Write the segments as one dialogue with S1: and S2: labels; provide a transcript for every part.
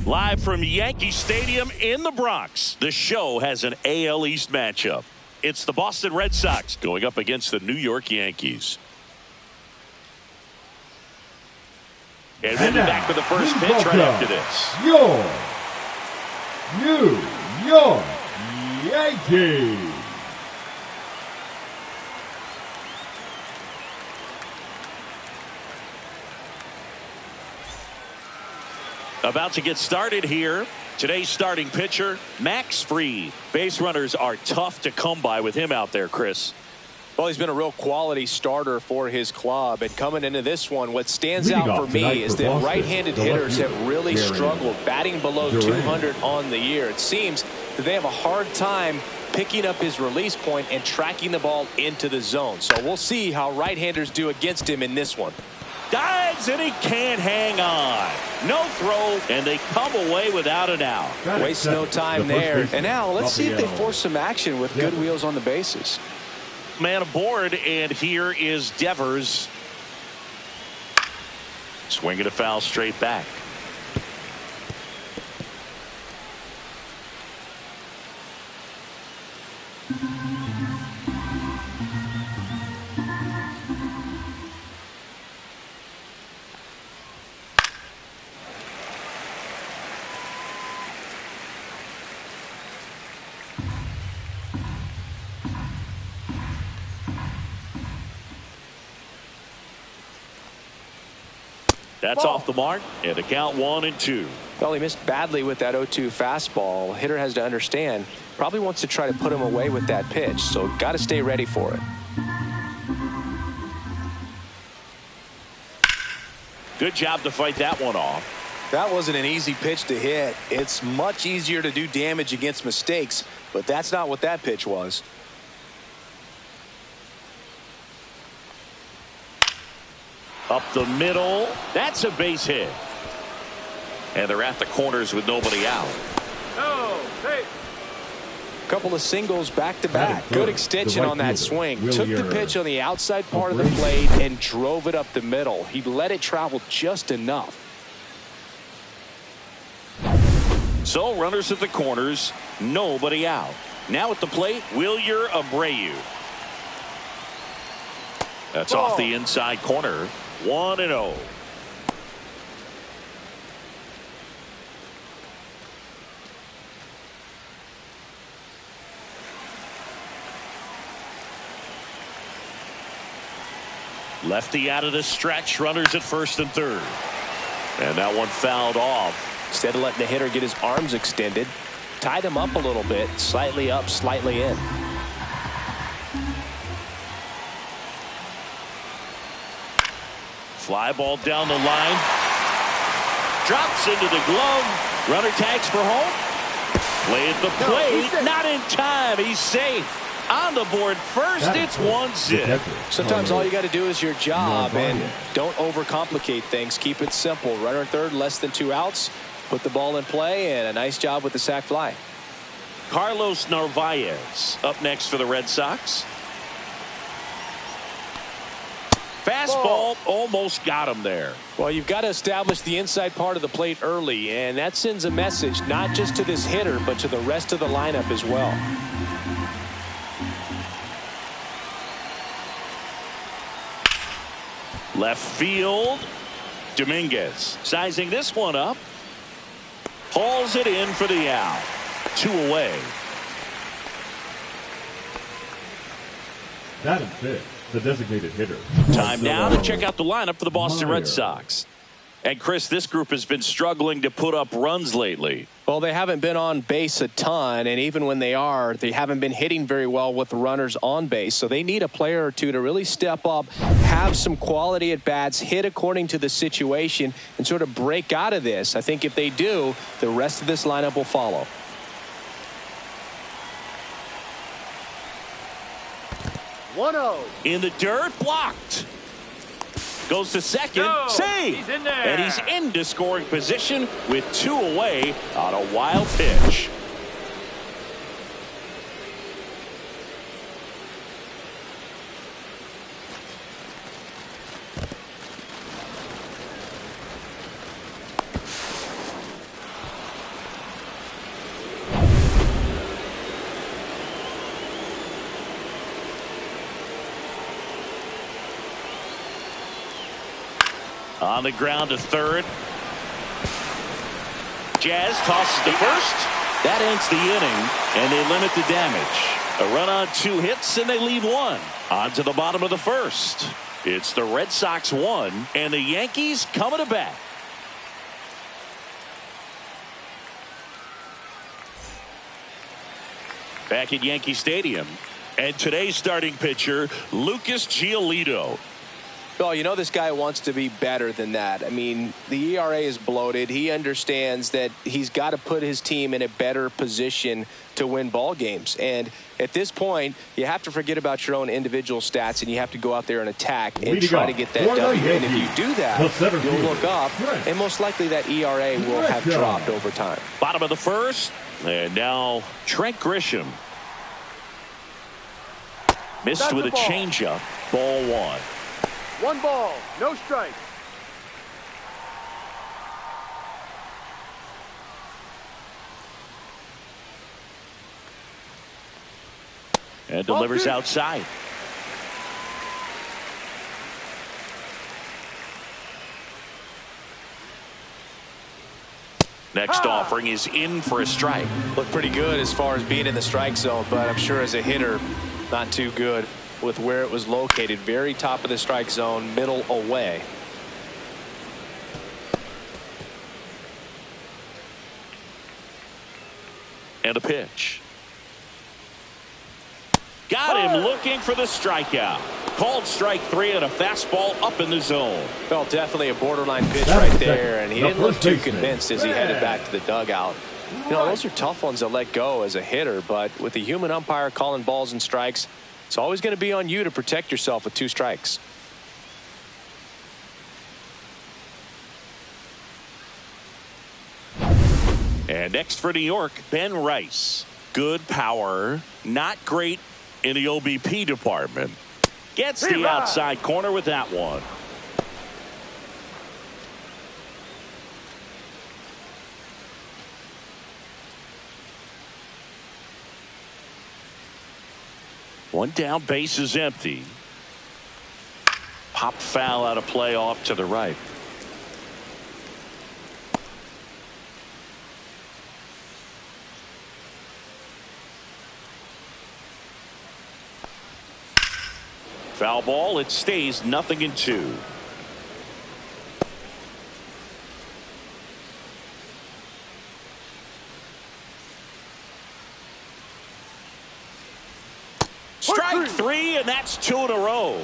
S1: Live from Yankee Stadium in the Bronx, the show has an AL East matchup. It's the Boston Red Sox going up against the New York Yankees. And we'll be back with the first pitch right after this.
S2: Your New York Yankees.
S1: About to get started here. Today's starting pitcher, Max Fried. Base runners are tough to come by with him out there, Chris.
S3: Well, he's been a real quality starter for his club. And coming into this one, what stands out for me is that right-handed hitters have really struggled, batting below 200 on the year. It seems that they have a hard time picking up his release point and tracking the ball into the zone. So we'll see how right-handers do against him in this one.
S1: Dives and he can't hang on. No throw, and they come away without an out.
S3: Waste no time there. And now let's see if they force some action with good wheels on the bases.
S1: Man aboard, and here is Devers. Swinging a foul straight back. That's off the mark, and the count 1-2.
S3: Well, he missed badly with that 0-2 fastball. Hitter has to understand, probably wants to try to put him away with that pitch, so got to stay ready for it.
S1: Good job to fight that one off.
S3: That wasn't an easy pitch to hit. It's much easier to do damage against mistakes, but that's not what that pitch was.
S1: Up the middle. That's a base hit. And they're at the corners with nobody out.
S3: Couple of singles back to back. Good extension on that swing. Took the pitch on the outside part of the plate and drove it up the middle. He let it travel just enough.
S1: So runners at the corners, nobody out. Now at the plate, Wilyer Abreu. That's off the inside corner. 1-0. Lefty out of the stretch. Runners at first and third. And that one fouled off.
S3: Instead of letting the hitter get his arms extended, tied him up a little bit. Slightly up, slightly in.
S1: Fly ball down the line. Drops into the glove. Runner tags for home. Play at the plate. Not in time. He's safe. On the board first. It's 1-0.
S3: Sometimes all you got to do is your job and don't overcomplicate things. Keep it simple. Runner at third, less than 2 outs. Put the ball in play, and a nice job with the sac fly.
S1: Carlos Narvaez up next for the Red Sox. Fastball almost got him there.
S3: Well, you've got to establish the inside part of the plate early, and that sends a message not just to this hitter, but to the rest of the lineup as well.
S1: Left field. Dominguez sizing this one up. Hauls it in for the out. 2 away.
S2: That is it. The designated hitter.
S1: Time now to check out the lineup for the Boston Red Sox. And Chris, this group has been struggling to put up runs lately.
S3: Well, they haven't been on base a ton, and even when they are, they haven't been hitting very well with runners on base. So they need a player or two to really step up, have some quality at bats, hit according to the situation, and sort of break out of this. I think if they do, the rest of this lineup will follow.
S1: In the dirt, blocked. Goes to second, save, and he's into scoring position with 2 away on a wild pitch. On the ground to third. Jazz tosses to first. That ends the inning, and they limit the damage. A run on 2 hits, and they leave 1. On to the bottom of the first. It's the Red Sox 1, and the Yankees coming to bat. Back at Yankee Stadium. And today's starting pitcher, Lucas Giolito.
S3: Well, you know this guy wants to be better than that. I mean, the ERA is bloated. He understands that he's got to put his team in a better position to win ball games. And at this point, you have to forget about your own individual stats, and you have to go out there and attack and try to get that W. And if you do that, you'll look up, and most likely that ERA will have dropped over time.
S1: Bottom of the first, and now Trent Grisham. Missed with a changeup. Ball 1.
S4: 1 ball, no strike.
S1: And delivers outside. Next offering is in for a strike.
S3: Looked pretty good as far as being in the strike zone, but I'm sure as a hitter, not too good with where it was located. Very top of the strike zone, middle away.
S1: And a pitch. Got him looking for the strikeout. Called strike 3 and a fastball up in the zone.
S3: Well, definitely a borderline pitch right there, and he didn't look too convinced as he headed back to the dugout. You know, those are tough ones to let go as a hitter, but with the human umpire calling balls and strikes, it's always going to be on you to protect yourself with 2 strikes.
S1: And next for New York, Ben Rice. Good power, not great in the OBP department. Gets the outside corner with that one. One down, base is empty. Pop foul out of play off to the right. Foul ball. It stays 0-2. Strike 3, and that's 2 in a row.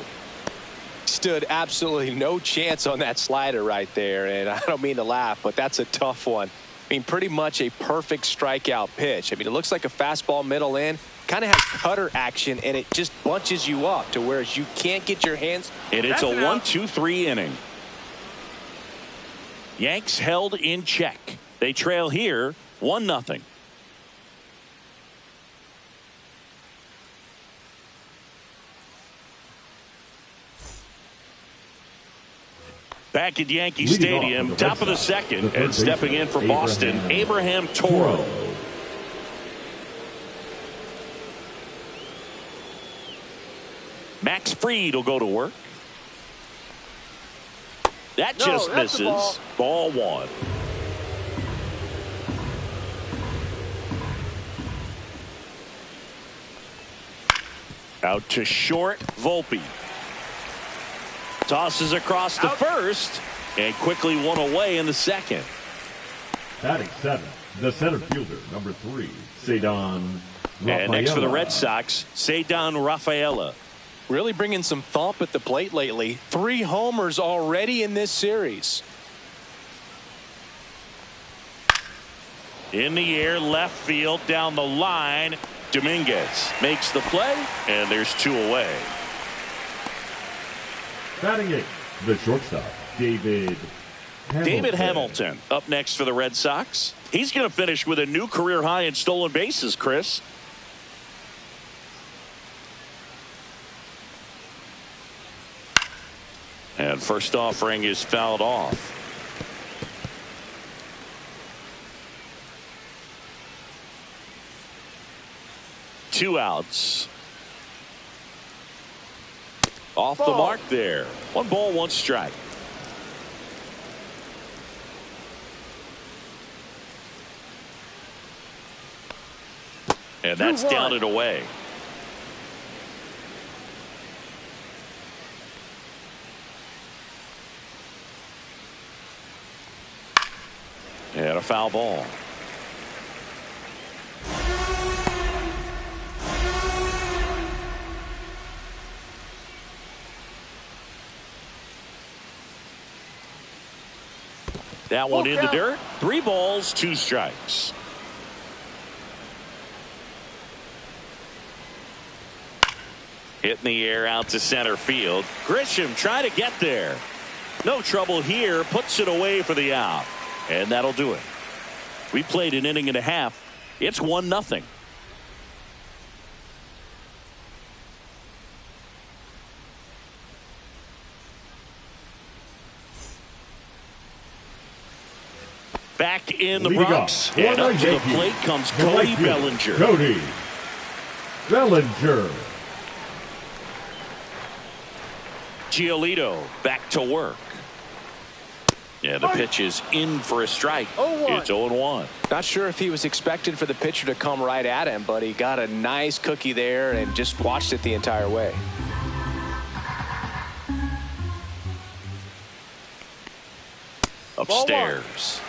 S3: Stood absolutely no chance on that slider right there, and I don't mean to laugh, but that's a tough one. I mean, pretty much a perfect strikeout pitch. I mean, it looks like a fastball middle in, kind of has cutter action, and it just bunches you up to where you can't get your hands.
S1: And it's a 1-2-3 inning. Yanks held in check. They trail here 1-0. Back at Yankee Stadium, top of the second, and stepping in for Boston, Abraham Toro. Max Fried will go to work. That just misses. Ball 1. Out to short, Volpe. Tosses across the first, and quickly one away in the second.
S2: Batting 7, the center fielder, number 3, Ceddanne Rafaela.
S1: And next for the Red Sox, Ceddanne Rafaela.
S3: Really bringing some thump at the plate lately. 3 homers already in this series.
S1: In the air, left field, down the line. Dominguez makes the play, and there's 2 away.
S2: Batting 8, the shortstop, David
S1: Hamilton up next for the Red Sox. He's going to finish with a new career high in stolen bases, Chris. And first offering is fouled off. Two outs. Off the mark there. 1 ball, 1 strike. And that's down and away. And a foul ball. That one in the dirt. 3 balls, 2 strikes. Hit in the air out to center field. Grisham trying to get there. No trouble here. Puts it away for the out. And that'll do it. We played an inning and a half. It's 1-0. Back in the Bronx. And up to the plate comes Cody Bellinger.
S2: Cody Bellinger.
S1: Giolito back to work. Yeah, the pitch is in for a strike. It's 0-1.
S3: Not sure if he was expecting for the pitcher to come right at him, but he got a nice cookie there and just watched it the entire way.
S1: Upstairs.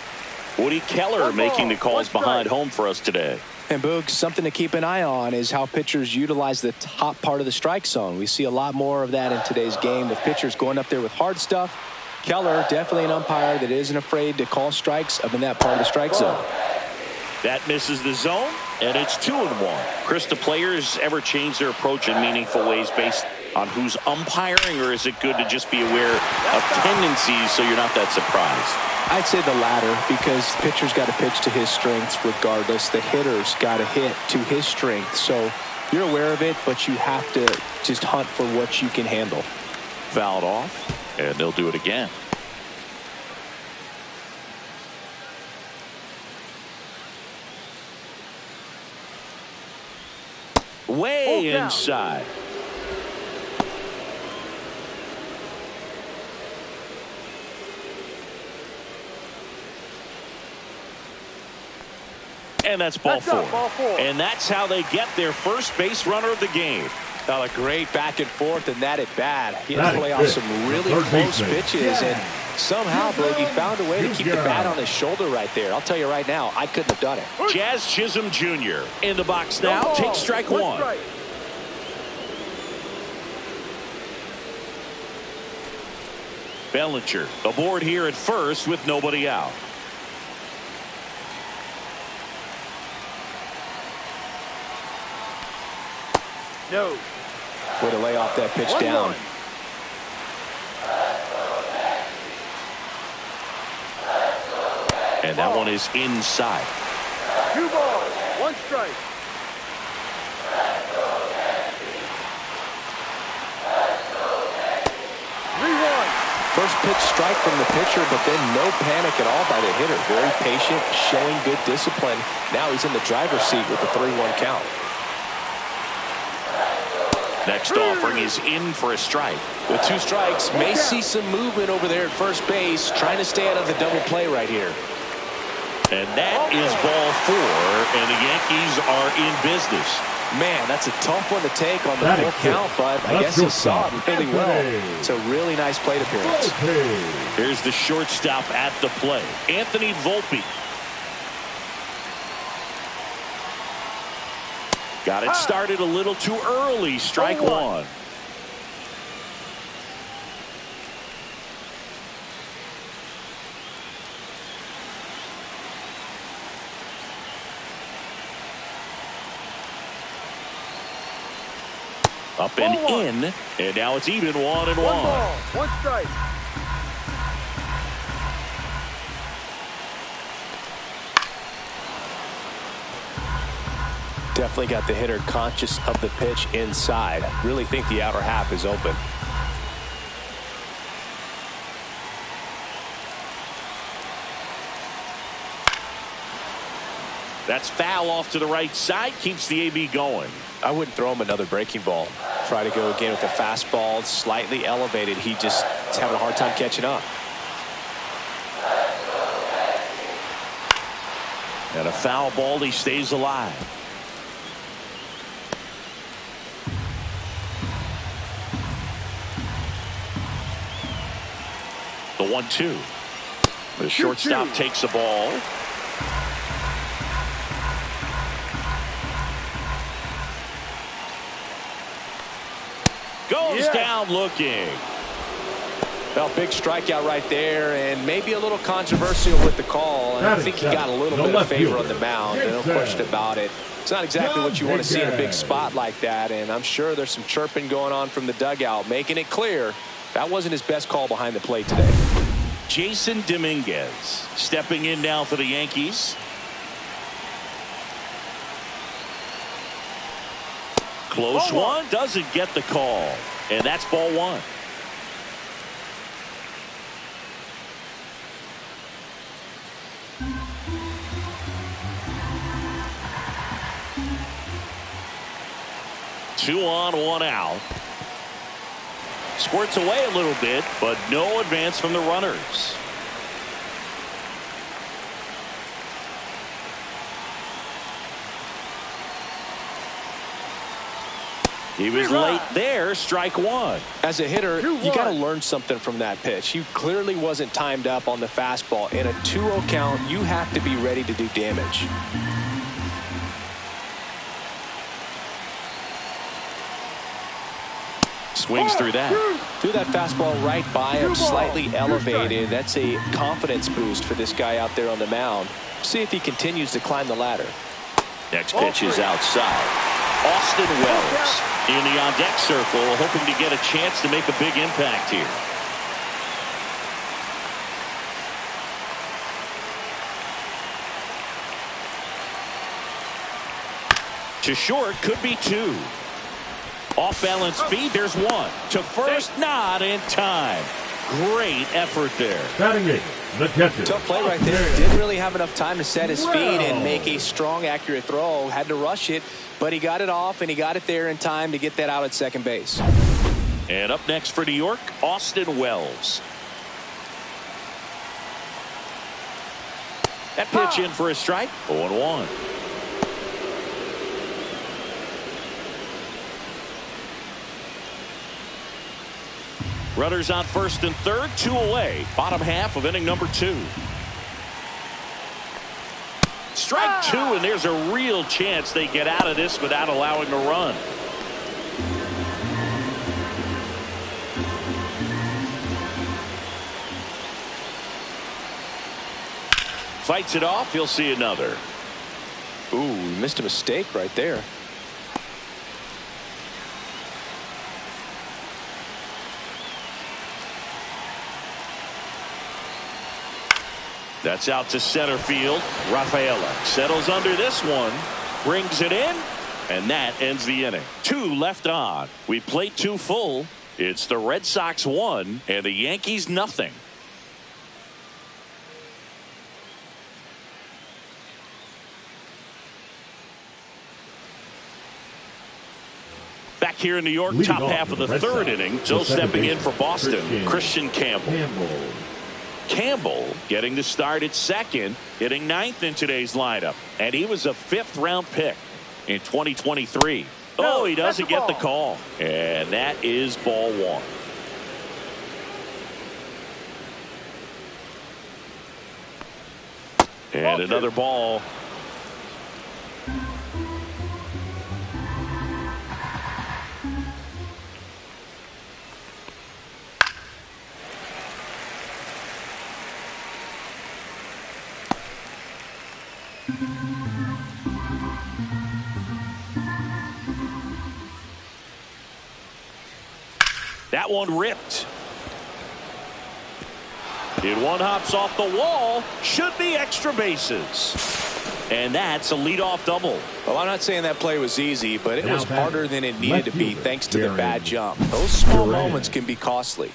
S1: Woody Keller making the calls behind home for us today.
S3: And Boog, something to keep an eye on is how pitchers utilize the top part of the strike zone. We see a lot more of that in today's game with pitchers going up there with hard stuff. Keller, definitely an umpire that isn't afraid to call strikes up in that part of the strike zone.
S1: That misses the zone, and it's 2-1. Chris, do players ever change their approach in meaningful ways based on who's umpiring, or is it good to just be aware of tendencies so you're not that surprised?
S3: I'd say the latter, because pitcher's got to pitch to his strengths regardless. The hitter's got to hit to his strength. So you're aware of it, but you have to just hunt for what you can handle.
S1: Fouled off, and they'll do it again. Way inside. And that's ball four. And that's how they get their first base runner of the game.
S3: Now a great back and forth, and that at bat. He had to play off some really close pitches, and somehow Bogey found a way to keep the bat on his shoulder right there. I'll tell you right now, I couldn't have done it.
S1: Jazz Chisholm Jr. in the box now. Takes strike one. Bellinger aboard here at first with nobody out.
S4: No.
S3: Way to lay off that pitch down.
S1: And that one is inside.
S4: 2 balls, 1 strike.
S3: First pitch strike from the pitcher, but then no panic at all by the hitter. Very patient, showing good discipline. Now he's in the driver's seat with the 3-1 count.
S1: Next offering is in for a strike.
S3: With 2 strikes, may see some movement over there at first base, trying to stay out of the double play right here.
S1: And that is ball 4, and the Yankees are in business.
S3: Man, that's a tough one to take on the full count, but I guess he saw it really well. It's a really nice plate appearance.
S1: Here's the shortstop at the play, Anthony Volpe. Got it started a little too early. Strike one. Up and in, and now it's even 1-1.
S4: 1 ball, 1 strike.
S3: Definitely got the hitter conscious of the pitch inside. Really think the outer half is open.
S1: That's foul off to the right side. Keeps the AB going.
S3: I wouldn't throw him another breaking ball. Try to go again with the fastball, slightly elevated. He just is having a hard time catching up.
S1: And a foul ball. He stays alive. The 1-2. The shortstop takes the ball. Goes down looking.
S3: Well, big strikeout right there, and maybe a little controversial with the call. And I think he got a little bit of favor on the mound. No question about it. It's not exactly what you want to see in a big spot like that, and I'm sure there's some chirping going on from the dugout, making it clear that wasn't his best call behind the plate today.
S1: Jason Dominguez stepping in now for the Yankees. Close one, doesn't get the call, and that's ball one. Two on, one out. Squirts away a little bit, but no advance from the runners. He was late there, strike one.
S3: As a hitter, you got to learn something from that pitch. He clearly wasn't timed up on the fastball. In a 2-0 count, you have to be ready to do damage.
S1: Swings through that.
S3: Threw that fastball right by him, slightly elevated. That's a confidence boost for this guy out there on the mound. See if he continues to climb the ladder.
S1: Next pitch is outside. Austin Wells in the on-deck circle, hoping to get a chance to make a big impact here. To short, could be two. Off-balance feed, there's one. To first, not in time. Great effort there.
S2: Batting eight, the catcher.
S3: Tough play right there. Didn't really have enough time to set his feet and make a strong, accurate throw. Had to rush it, but he got it off, and he got it there in time to get that out at second base.
S1: And up next for New York, Austin Wells. That pitch in for a strike. 0-1. Runners on first and third, two away. Bottom half of inning number 2. Strike 2, and there's a real chance they get out of this without allowing a run. Fights it off. He'll see another.
S3: Ooh, he missed a mistake right there.
S1: That's out to center field. Rafaela settles under this one, brings it in, and that ends the inning. 2 left on. We played 2 full. It's the Red Sox 1 and the Yankees nothing. Back here in New York, top half of the third inning. Still stepping in for Boston, Christian Campbell. Campbell getting the start at second, hitting 9th in today's lineup, and he was a 5th round pick in 2023. Oh, he doesn't get the call, and that is ball 1. And another ball. That one ripped. It one hops off the wall. Should be extra bases. And that's a leadoff double.
S3: Well, I'm not saying that play was easy, but it was harder than it needed to be thanks to the bad jump. Those small moments can be costly.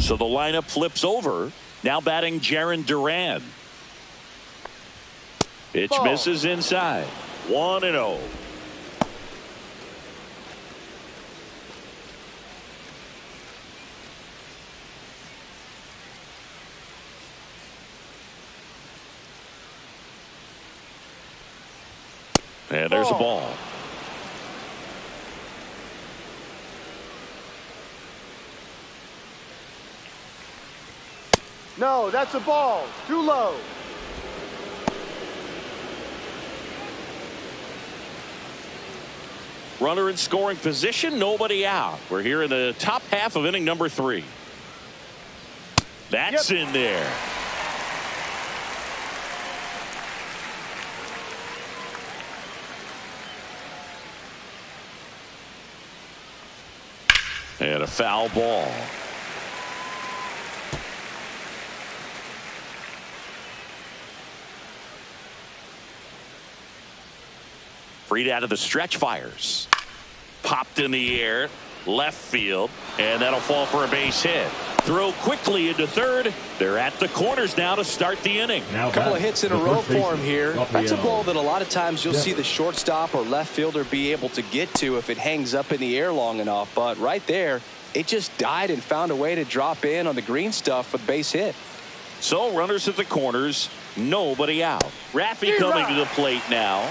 S1: So the lineup flips over. Now batting Jarren Duran. Pitch misses inside. 1-0. And there's a ball.
S4: No, that's a ball. Too low.
S1: Runner in scoring position, nobody out. We're here in the top half of inning number 3. That's in there. And a foul ball. Freed out of the stretch, fires. Popped in the air, left field, and that'll fall for a base hit. Throw quickly into third. They're at the corners now to start the inning.
S3: A couple of hits in a row for him here. That's a ball that a lot of times you'll see the shortstop or left fielder be able to get to if it hangs up in the air long enough. But right there, it just died and found a way to drop in on the green stuff with base hit.
S1: So runners at the corners, nobody out. Raffy coming to the plate now.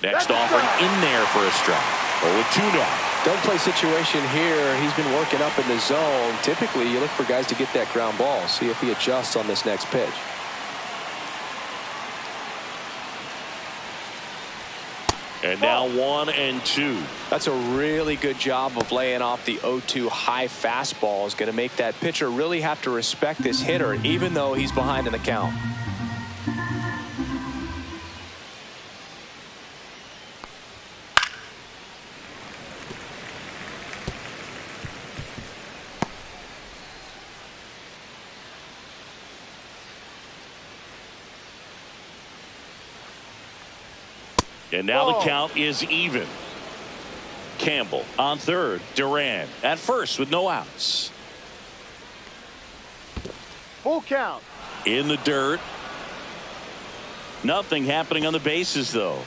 S1: Next offering in there for a strike. 0-2 now.
S3: Double play situation here. He's been working up in the zone. Typically, you look for guys to get that ground ball. See if he adjusts on this next pitch.
S1: And now 1-2.
S3: That's a really good job of laying off the 0-2 high fastball. Is going to make that pitcher really have to respect this hitter, even though he's behind in the count.
S1: And now the count is even. Campbell on third. Duran at first with no outs.
S4: Full count.
S1: In the dirt. Nothing happening on the bases, though.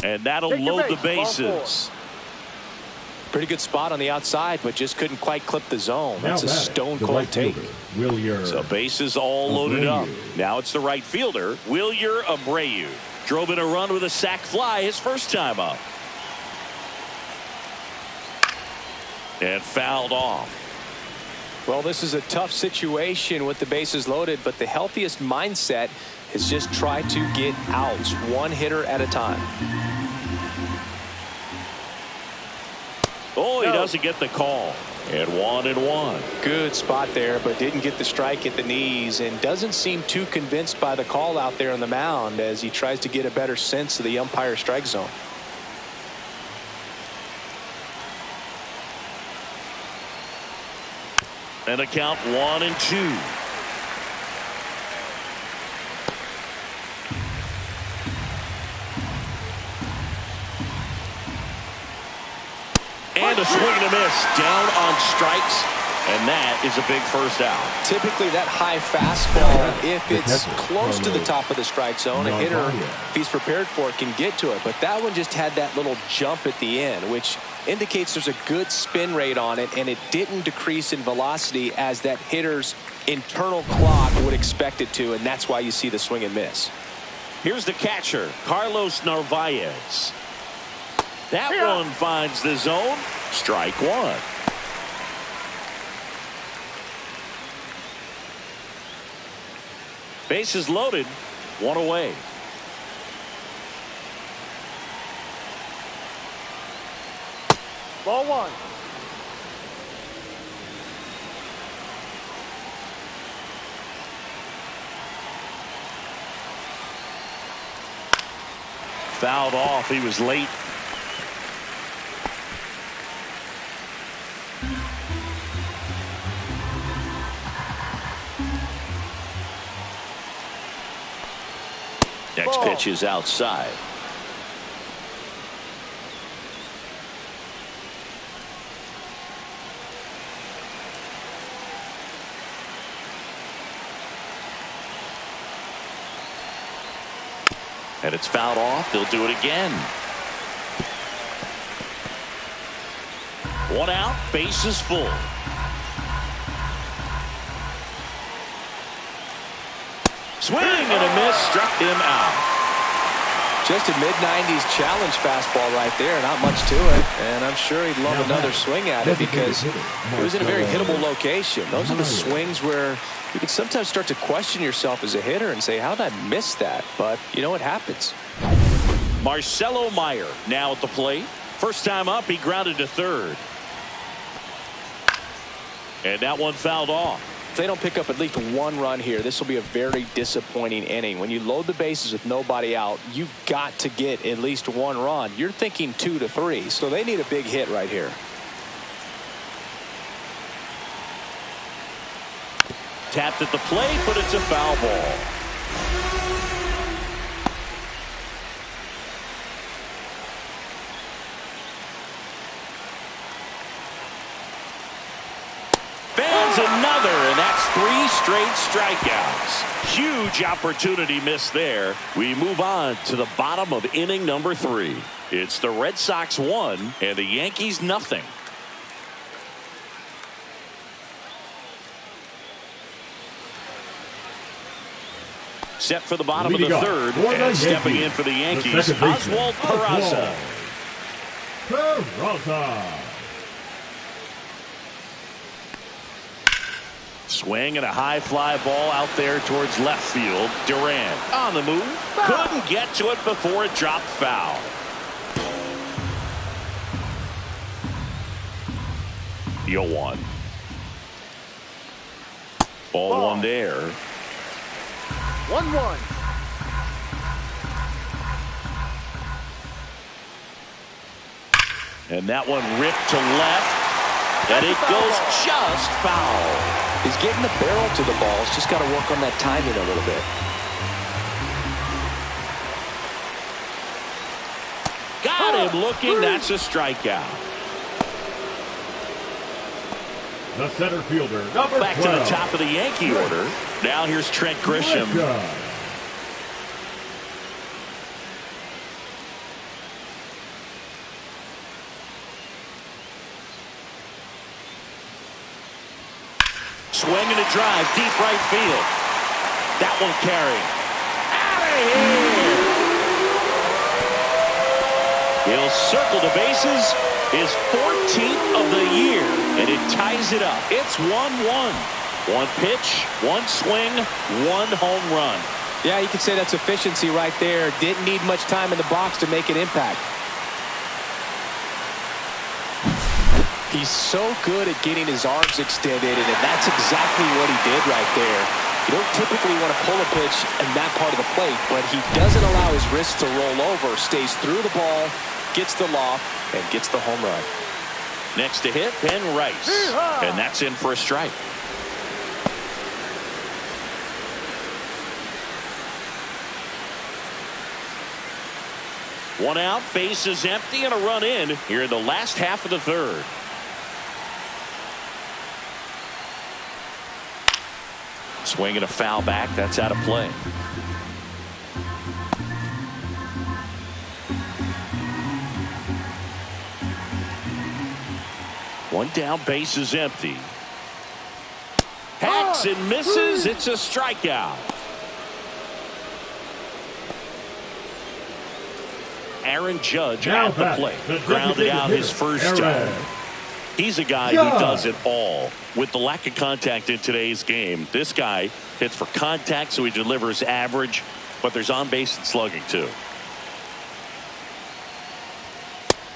S1: And that'll load the bases.
S3: Pretty good spot on the outside, but just couldn't quite clip the zone. That's a stone-cold take.
S1: So bases all loaded up. Now it's the right fielder, Wilyer Abreu. Drove in a run with a sac fly his first time up. And fouled off.
S3: Well, this is a tough situation with the bases loaded, but the healthiest mindset is just try to get outs, one hitter at a time.
S1: Oh, he doesn't get the call. And 1-1.
S3: Good spot there, but didn't get the strike at the knees and doesn't seem too convinced by the call out there on the mound as he tries to get a better sense of the umpire strike zone.
S1: And a count 1-2. And a swing and a miss down on strikes, and that is a big first out.
S3: Typically that high fastball, if it's close to the top of the strike zone, a hitter, if he's prepared for it, can get to it. But that one just had that little jump at the end, which indicates there's a good spin rate on it, and it didn't decrease in velocity as that hitter's internal clock would expect it to, and that's why you see the swing and miss.
S1: Here's the catcher, Carlos Narvaez. That one finds the zone. Strike one. Bases loaded, one away.
S4: Ball one.
S1: Fouled off. He was late.
S4: ball.
S1: pitch is outside. And it's fouled off. They'll do it again. One out, bases full. Swing and a miss, struck him out.
S3: Just a mid-90s challenge fastball right there. Not much to it. And I'm sure he'd love another swing at it because it was in a very hittable location. Those are the swings where you can sometimes start to question yourself as a hitter and say, how did I miss that? But, you know, it happens.
S1: Marcelo Meyer now at the plate. First time up, he grounded to third. And that one fouled off.
S3: If they don't pick up at least one run here, this will be a very disappointing inning. When you load the bases with nobody out, you've got to get at least one run. You're thinking 2 to 3, so they need a big hit right here.
S1: Tapped at the plate, but it's a foul ball. Another, and that's 3 straight strikeouts. Huge opportunity missed there. We move on to the bottom of inning number 3. It's the Red Sox 1 and the Yankees nothing. Set for the bottom of the third, and stepping in for the Yankees, Oswald Peraza. Swing and a high fly ball out there towards left field. Durant on the move. Couldn't get to it before it dropped foul. The 0-1. Ball one there.
S4: 1-1.
S1: And that one ripped to left. And it goes just foul.
S3: He's getting the barrel to the ball. He's just got to work on that timing a little bit.
S1: Got him looking. That's a strikeout.
S2: The center fielder, number 12.
S1: Back to the top of the Yankee order. Now here's Trent Grisham. Swing and a drive, deep right field. That one carrying. Out of here! He'll circle the bases. His 14th of the year, and it ties it up. It's 1-1. One pitch, one swing, one home run.
S3: Yeah, you could say that's efficiency right there. Didn't need much time in the box to make an impact. He's so good at getting his arms extended, and that's exactly what he did right there. You don't typically want to pull a pitch in that part of the plate, but he doesn't allow his wrist to roll over, stays through the ball, gets the loft, and gets the home run.
S1: Next to hit, Ben Rice. And that's in for a strike. One out, base is empty, and a run in here in the last half of the third. Swinging a foul back. That's out of play. One down, base is empty. Hacks and misses. It's a strikeout. Aaron Judge at the plate. Grounded out his first time. He's a guy who does it all. With the lack of contact in today's game, this guy hits for contact, so he delivers average, but there's on-base and slugging too.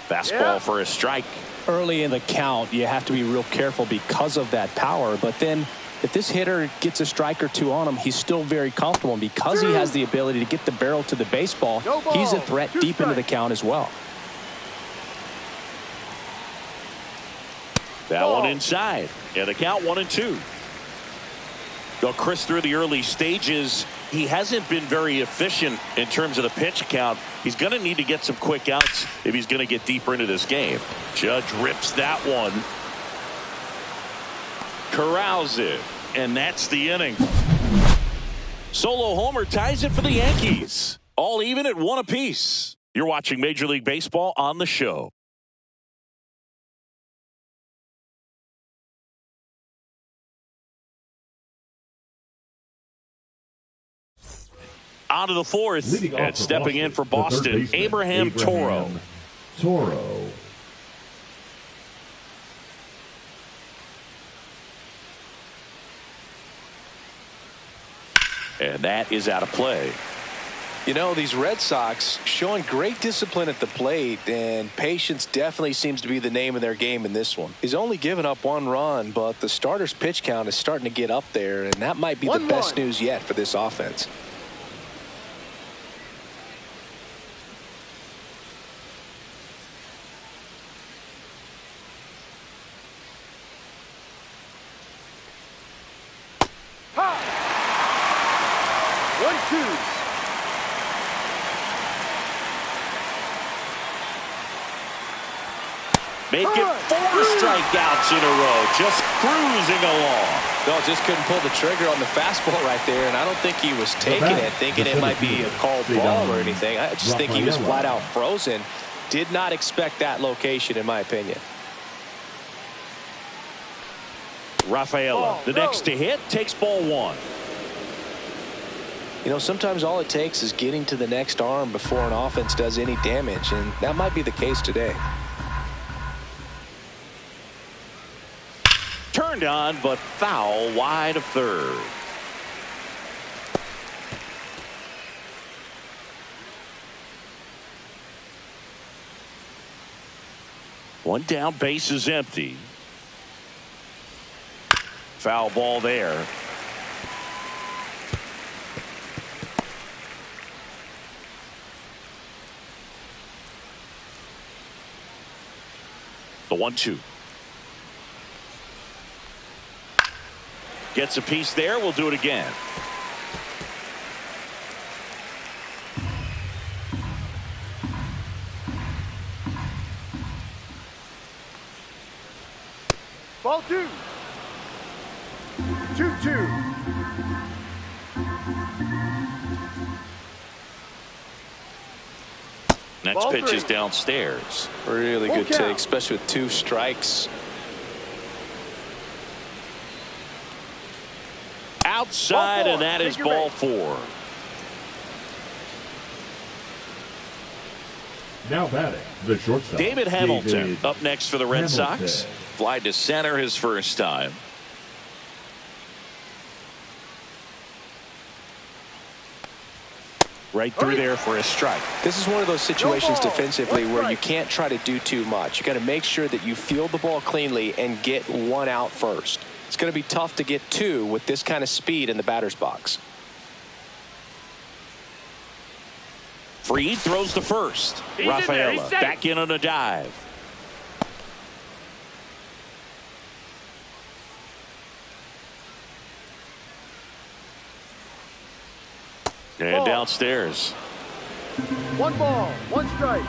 S1: Fastball for a strike.
S3: Early in the count, you have to be real careful because of that power, but then if this hitter gets a strike or two on him, he's still very comfortable, and because he has the ability to get the barrel to the baseball, he's a threat deep into the count as well.
S1: That one inside. And the count 1-2. Well, Chris, through the early stages, he hasn't been very efficient in terms of the pitch count. He's going to need to get some quick outs if he's going to get deeper into this game. Judge rips that one. Corrals it, and that's the inning. Solo homer ties it for the Yankees. All even at 1 apiece. You're watching Major League Baseball on the show. On to the fourth, and stepping in for Boston, Abraham Toro. And that is out of play.
S3: You know, these Red Sox showing great discipline at the plate, and patience definitely seems to be the name of their game in this one. He's only given up 1 run, but the starter's pitch count is starting to get up there, and that might be the best news yet for this offense.
S1: Make it 4 strikeouts in a row, just cruising along.
S3: No, just couldn't pull the trigger on the fastball right there, and I don't think he was taking it, thinking it might be a called ball or anything. I just think he was flat out frozen. Did not expect that location, in my opinion.
S1: Rafaela, the next to hit, takes ball 1.
S3: You know, sometimes all it takes is getting to the next arm before an offense does any damage, and that might be the case today.
S1: Turned on, but foul wide of third. One down, base is empty. Foul ball there. The 1-2. Gets a piece there. We'll do it again.
S4: Ball 2. 2-2.
S1: Next
S4: Ball
S1: pitch
S4: 3.
S1: is downstairs.
S3: Really
S4: Full
S3: good
S4: count.
S3: take, especially with 2 strikes.
S1: Outside, and that is ball 4.
S2: Now batting, the shortstop,
S1: David Hamilton
S2: David
S1: up next for the Red
S2: Hamilton.
S1: Sox. Fly to center his first time. Right through there for a strike.
S3: This is one of those situations
S4: No ball.
S3: defensively
S4: 1
S3: where you
S4: strike.
S3: can't try to do too much. You got to make sure that you field the ball cleanly and get 1 out first. It's going to be tough to get 2 with this kind of speed in the batter's box.
S1: Freed throws to first.
S4: He's in there.
S1: Rafaela
S4: He's safe.
S1: back in on a dive. And
S4: Ball.
S1: downstairs.
S4: 1 ball, 1 strike.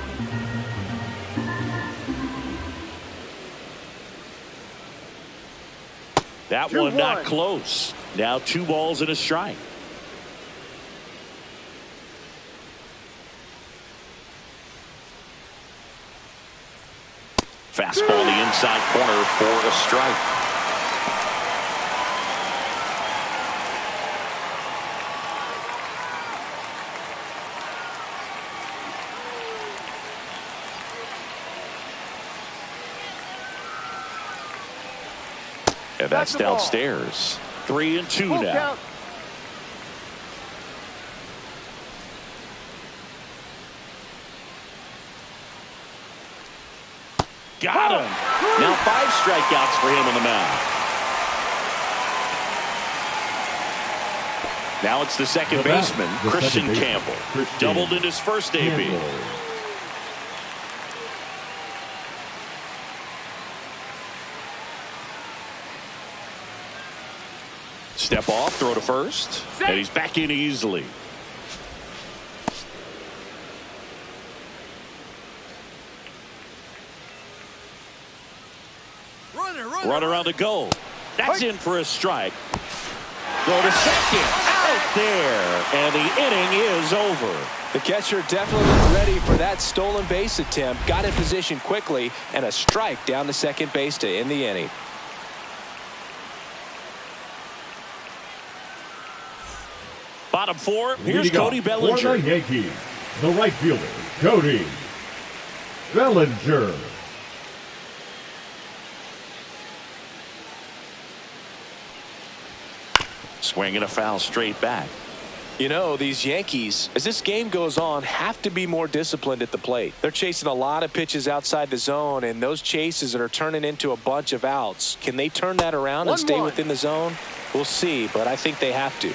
S1: That
S4: 2-1.
S1: one not close. Now 2 balls and a strike. Fastball in the inside corner for a strike. And that's
S4: the ball.
S1: downstairs. 3-2
S4: Full
S1: now.
S4: count.
S1: Got him. Now 5 strikeouts for him on the mound. Now it's the second baseman, Christian Campbell. Doubled in his first AB. Step off, throw to first, and he's back in easily. Runner on the go. That's in for a strike. Throw to second. Out there. And the inning is over.
S3: The catcher definitely was ready for that stolen base attempt. Got in position quickly, and a strike down to second base to end the inning.
S1: Bottom four. Here's Cody Bellinger.
S2: For the Yankees, the right fielder, Cody Bellinger.
S1: Swinging a foul straight back.
S3: You know, these Yankees, as this game goes on, have to be more disciplined at the plate. They're chasing a lot of pitches outside the zone, and those chases that are turning into a bunch of outs. Can they turn that around and stay within the zone? We'll see, but I think they have to.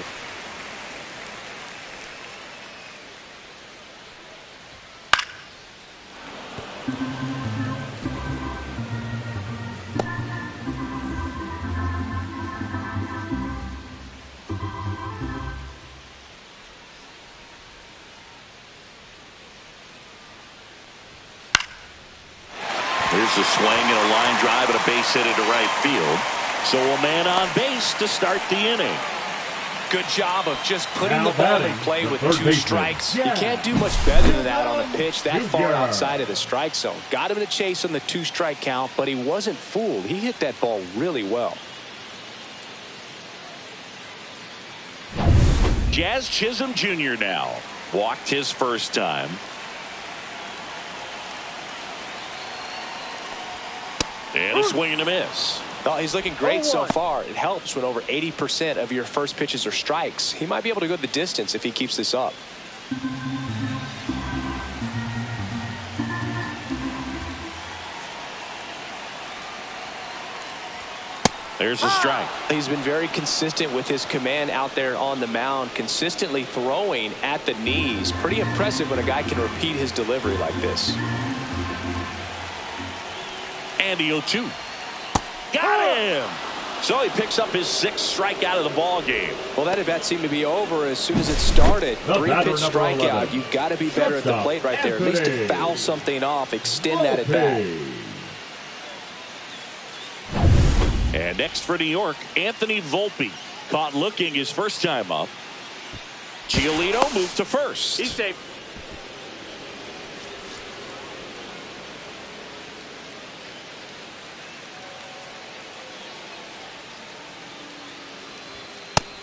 S1: Here's a swing and a line drive and a base hit into right field. So a man on base to start the inning.
S3: Good job of just putting the ball in play with 2 strikes.
S2: Yeah.
S3: You can't do much better than that on a pitch that far outside of the strike zone. Got him to chase on the 2-strike count, but he wasn't fooled. He hit that ball really well.
S1: Jazz Chisholm Jr. now. Walked his first time. And a swing and a miss.
S3: Oh, he's looking great so far. It helps when over 80% of your first pitches are strikes. He might be able to go the distance if he keeps this up.
S1: There's a strike.
S3: He's been very consistent with his command out there on the mound, consistently throwing at the knees. Pretty impressive when a guy can repeat his delivery like this.
S1: And the 0-2. Got him! So he picks up his 6th strikeout of the ball game.
S3: Well, that at-bat seemed to be over as soon as it started. 3-pitch strikeout. You've got to be better at the plate right there. At least to foul something off, extend that at-bat.
S1: And next for New York, Anthony Volpe. Caught looking his first time up. Giolito moved to first.
S4: He's safe.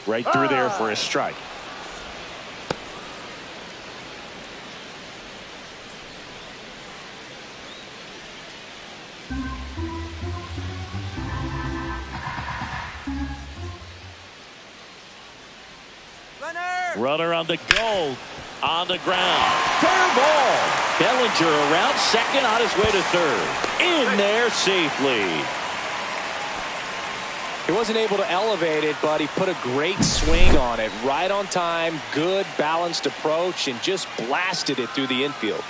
S1: Right through there for a strike. Runner on the go. On the ground. Fair ball. Bellinger around second on his way to third. In there safely.
S3: He wasn't able to elevate it, but he put a great swing on it. Right on time, good balanced approach, and just blasted it through the infield.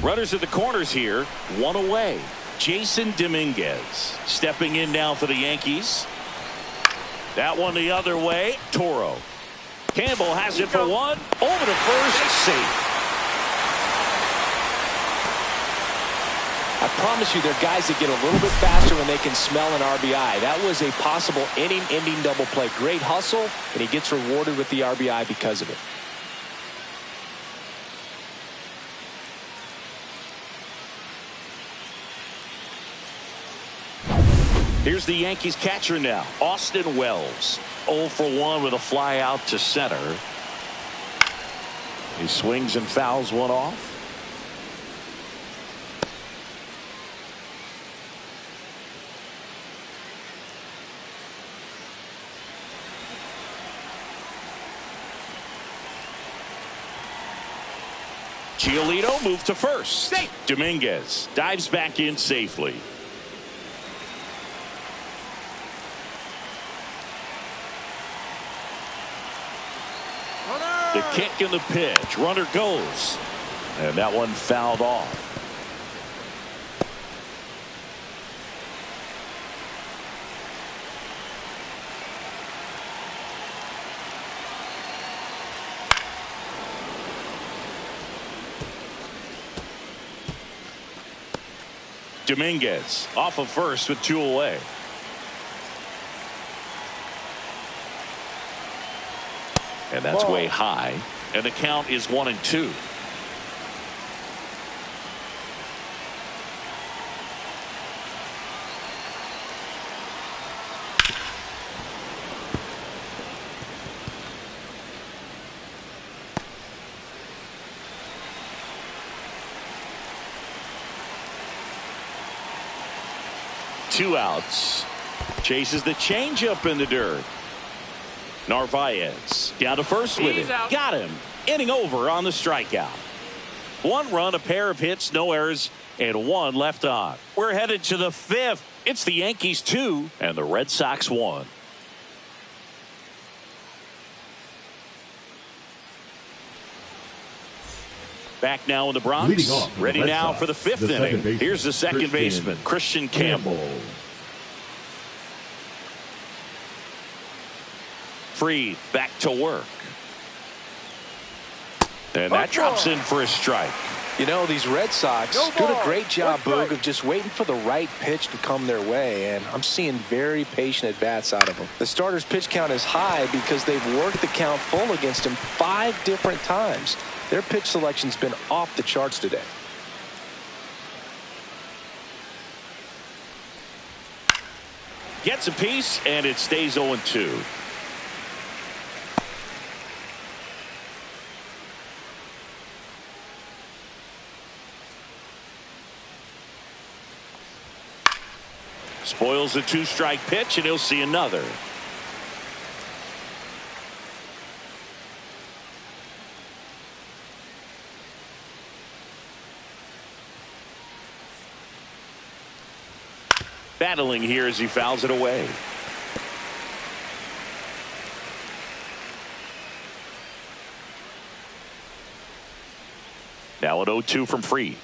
S1: Runners at the corners here, 1 away. Jason Dominguez stepping in now for the Yankees. That one the other way. Toro. Campbell has it for 1. Over to first. Safe.
S3: I promise you, there are guys that get a little bit faster when they can smell an RBI. That was a possible inning-ending double play. Great hustle, and he gets rewarded with the RBI because of it.
S1: Here's the Yankees catcher now, Austin Wells. 0 for 1 with a fly out to center. He swings and fouls one off. Giolito moved to first. Dominguez dives back in safely. The kick and the pitch. Runner goes. And that one fouled off. Dominguez off of first with 2 away. And that's way high. And the count is 1-2. Two outs. Chases the changeup in the dirt. Narvaez down to first with it. Got him. Inning over on the strikeout. 1 run, a pair of hits, no errors, and 1 left on. We're headed to the 5th. It's the Yankees 2 and the Red Sox 1. Back now in the Bronx. Ready now for the 5th inning. Here's the second baseman, Christian Campbell. Fried back to work. And that drops in for a strike.
S3: You know, these Red Sox doing a great job, Boog, of just waiting for the right pitch to come their way, and I'm seeing very patient at-bats out of them. The starter's pitch count is high because they've worked the count full against him 5 different times. Their pitch selection's been off the charts today.
S1: Gets a piece, and it stays 0-2. Spoils a 2-strike pitch, and he'll see another. Battling here as he fouls it away. Now an 0-2 from Fried.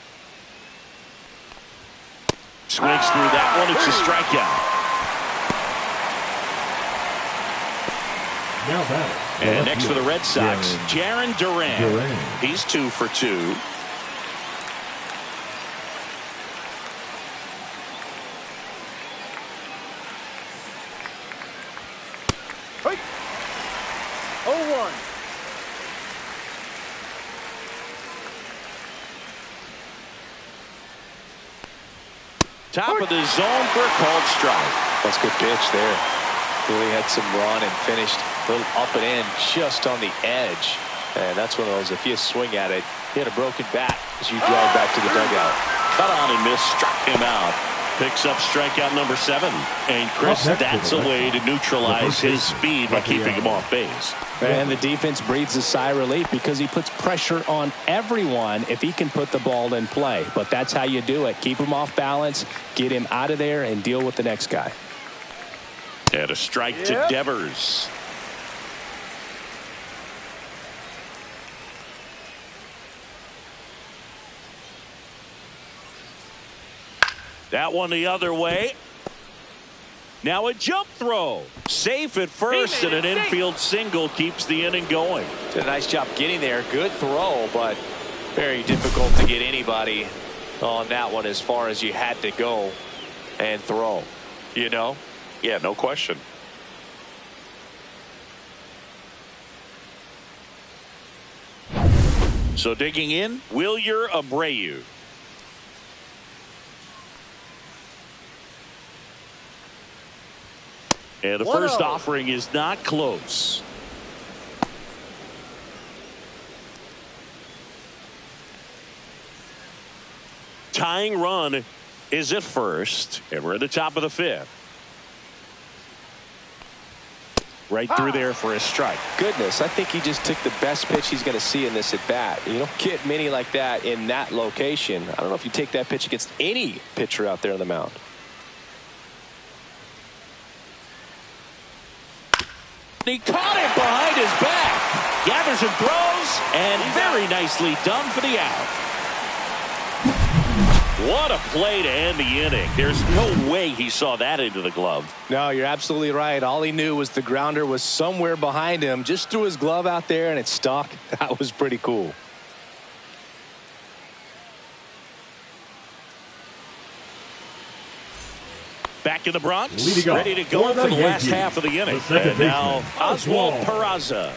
S1: Swings through that one. It's a strikeout. And next for the Red Sox, Jarren Duran. He's 2 for 2.
S4: Hey. 0-1.
S1: Top of the zone for a called strike.
S3: That's a good pitch there. Really had some run and finished a little up and in just on the edge. And that's one of those, if you swing at it, he had a broken bat as you drive back to the dugout.
S1: Cut on and miss, struck him out. Picks up strikeout number 7. And Chris, that's a way to neutralize his speed by keeping him off base.
S5: And the defense breathes a sigh of relief because he puts pressure on everyone if he can put the ball in play. But that's how you do it. Keep him off balance, get him out of there, and deal with the next guy.
S1: And a strike to Devers. That one the other way. Now a jump throw. Safe at first, and an infield single keeps the inning going.
S3: Did a nice job getting there. Good throw, but very difficult to get anybody on that one as far as you had to go and throw. You know?
S1: Yeah, no question. So digging in, Wilyer Abreu. And the first offering is not close. Tying run is at first, and we're at the top of the 5th. Right through there for a strike.
S3: Goodness, I think he just took the best pitch he's going to see in this at bat. You don't get many like that in that location. I don't know if you take that pitch against any pitcher out there on the mound.
S1: He caught it behind his back. Gathers and throws, and very nicely done for the out. What a play to end the inning. There's no way he saw that into the glove.
S3: No, you're absolutely right. All he knew was the grounder was somewhere behind him. Just threw his glove out there, and it stuck. That was pretty cool.
S1: Back in the Bronx,
S2: Leading
S1: ready to go for the last half of the inning. And now Oswald Peraza.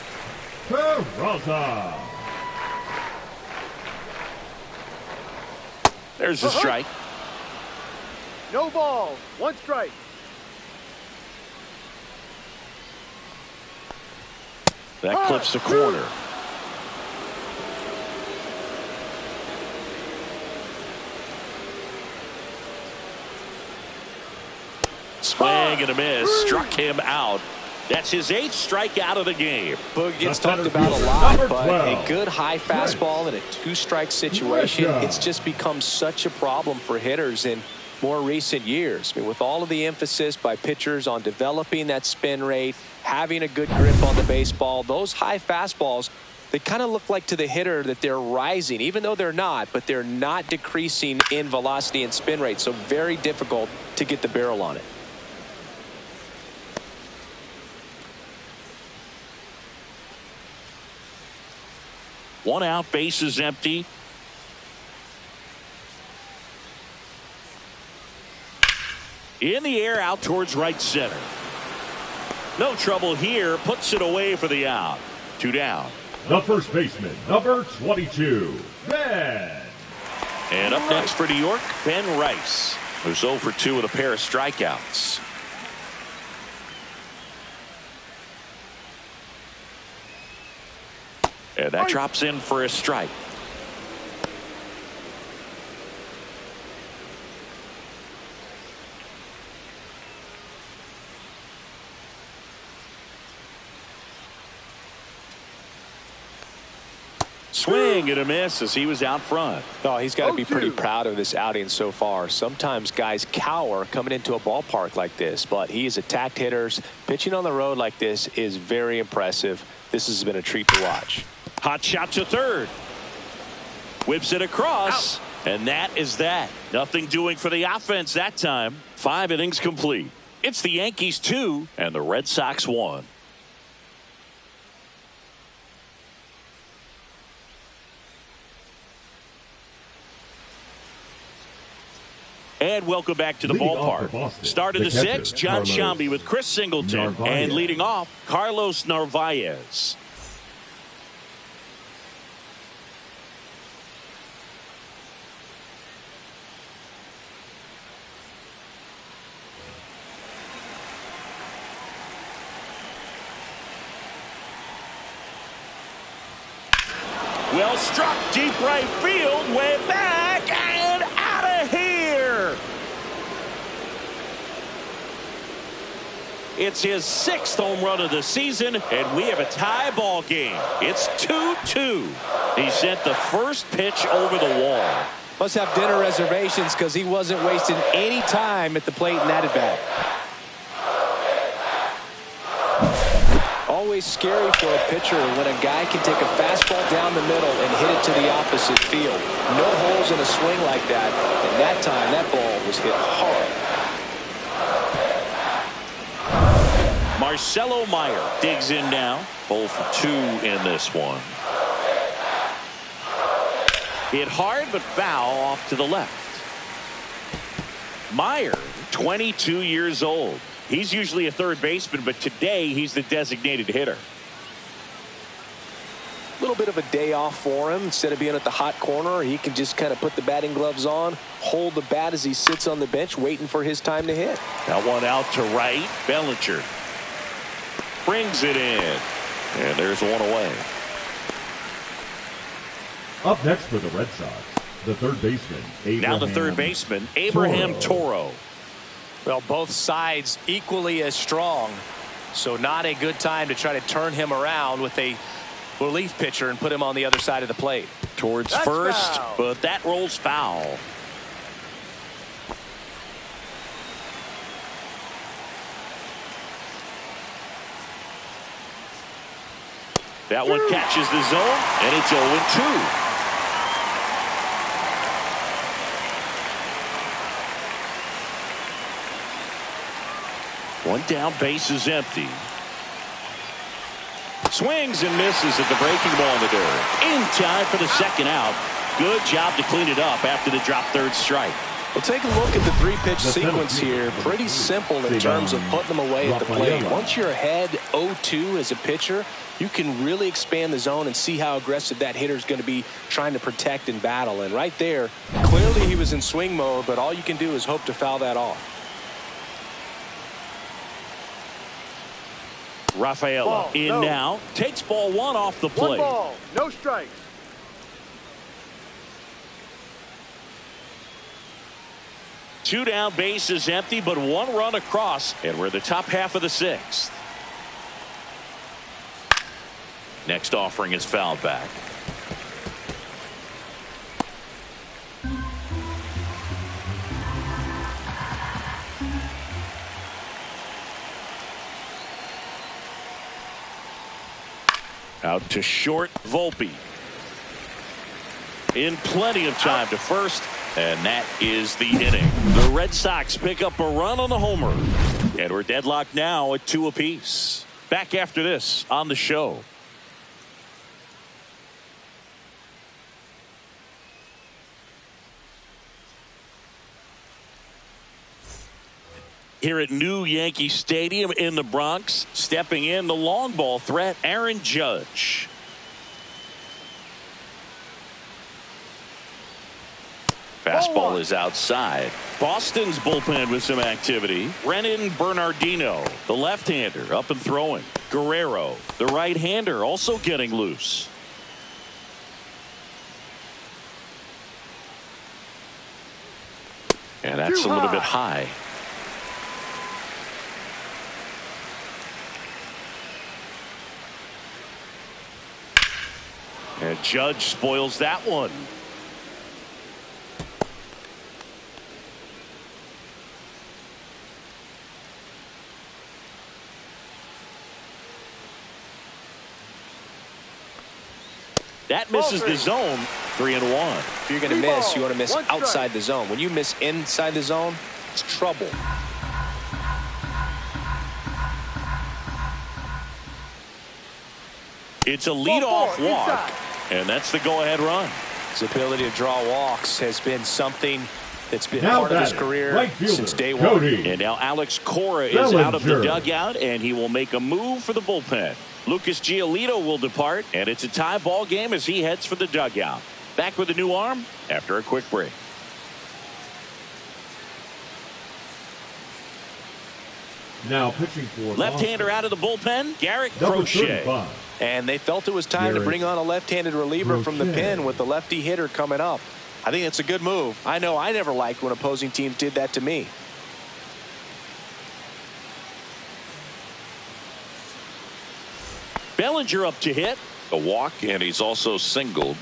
S1: There's a strike.
S4: No ball. 1 strike.
S1: That clips the corner. Swing and a miss. Struck him out. That's his 8th strikeout of the game.
S3: Boog gets talked about a lot, but a good high fastball in a 2-strike situation, it's just become such a problem for hitters in more recent years. I mean, with all of the emphasis by pitchers on developing that spin rate, having a good grip on the baseball, those high fastballs, they kind of look like to the hitter that they're rising, even though they're not, but they're not decreasing in velocity and spin rate. So very difficult to get the barrel on it.
S1: One out, base is empty. In the air, out towards right center. No trouble here. Puts it away for the out. 2 down.
S2: The first baseman, number 22, Ben.
S1: And up next for New York, Ben Rice, who's 0 for 2 with a pair of strikeouts. And that drops in for a strike. Swing and a miss as he was out front.
S3: Oh, he's got to be pretty proud of this outing so far. Sometimes guys cower coming into a ballpark like this, but he's attacked hitters. Pitching on the road like this is very impressive. This has been a treat to watch.
S1: Hot shot to third. Whips it across. And that is that. Nothing doing for the offense that time. 5 innings complete. It's the Yankees 2 and the Red Sox 1. And welcome back to the ballpark. Start of the 6th, John Sciambi with Chris Singleton. And leading off, Carlos Narvaez. Well struck, deep right field, way back and out of here. It's his 6th home run of the season, and we have a tie ball game. It's 2-2. He sent the first pitch over the wall.
S3: Must have dinner reservations because he wasn't wasting any time at the plate in that at bat. Always scary for a pitcher when a guy can take a fastball down the middle and hit it to the opposite field. No holes in a swing like that. And that time, that ball was hit hard.
S1: Marcelo Meyer digs in now. 0 for 2 in this one. Hit hard but foul off to the left. Meyer, 22 years old. He's usually a third baseman, but today he's the designated hitter.
S3: A little bit of a day off for him. Instead of being at the hot corner, he can just kind of put the batting gloves on, hold the bat as he sits on the bench, waiting for his time to hit.
S1: That one out to right. Bellinger brings it in. And there's one away.
S2: Up next for the Red Sox, the third baseman,
S1: Abraham Toro.
S5: Well, both sides equally as strong, so not a good time to try to turn him around with a relief pitcher and put him on the other side of the plate.
S1: Towards
S4: That's
S1: first,
S4: foul.
S1: but that rolls foul. That one catches the zone, and it's 0-2. One down, base is empty. Swings and misses at the breaking ball in the dirt. In time for the second out. Good job to clean it up after the drop third strike.
S3: Well, take a look at the three-pitch sequence here. Pretty simple in terms of putting them away at the plate. Once you're ahead 0-2 as a pitcher, you can really expand the zone and see how aggressive that hitter is going to be trying to protect and battle. And right there, clearly he was in swing mode, but all you can do is hope to foul that off.
S1: Rafaela in now. Takes ball one off the plate.
S4: 1 ball, no strikes.
S1: Two down, base is empty, but 1 run across, and we're the top half of the 6th. Next offering is fouled back. Out to short, Volpe. In plenty of time to first, and that is the inning. The Red Sox pick up a run on the homer, and we're deadlocked now at 2 apiece. Back after this on the show. Here at new Yankee Stadium in the Bronx, stepping in the long ball threat, Aaron Judge. Fastball is outside. Boston's bullpen with some activity. Brennan Bernardino, the left-hander, up and throwing. Guerrero, the right-hander, also getting loose. And that's a little bit high. And Judge spoils that one. That misses the zone. 3-1.
S3: If you're going to miss, you want to miss outside the zone. When you miss inside the zone, it's trouble.
S1: It's a leadoff walk, and that's the go-ahead run.
S3: His ability to draw walks has been something that's been part of his career since day one.
S1: And now Alex Cora is out of the dugout, and he will make a move for the bullpen. Lucas Giolito will depart, and it's a tie ball game as he heads for the dugout. Back with a new arm after a quick break.
S2: Now pitching for
S1: left-hander out of the bullpen, Garrett Crochet.
S3: And they felt it was time to bring on a left-handed reliever from the pen with the lefty hitter coming up. I think it's a good move. I know I never liked when opposing teams did that to me.
S1: Bellinger up to hit.
S6: A walk, and he's also singled.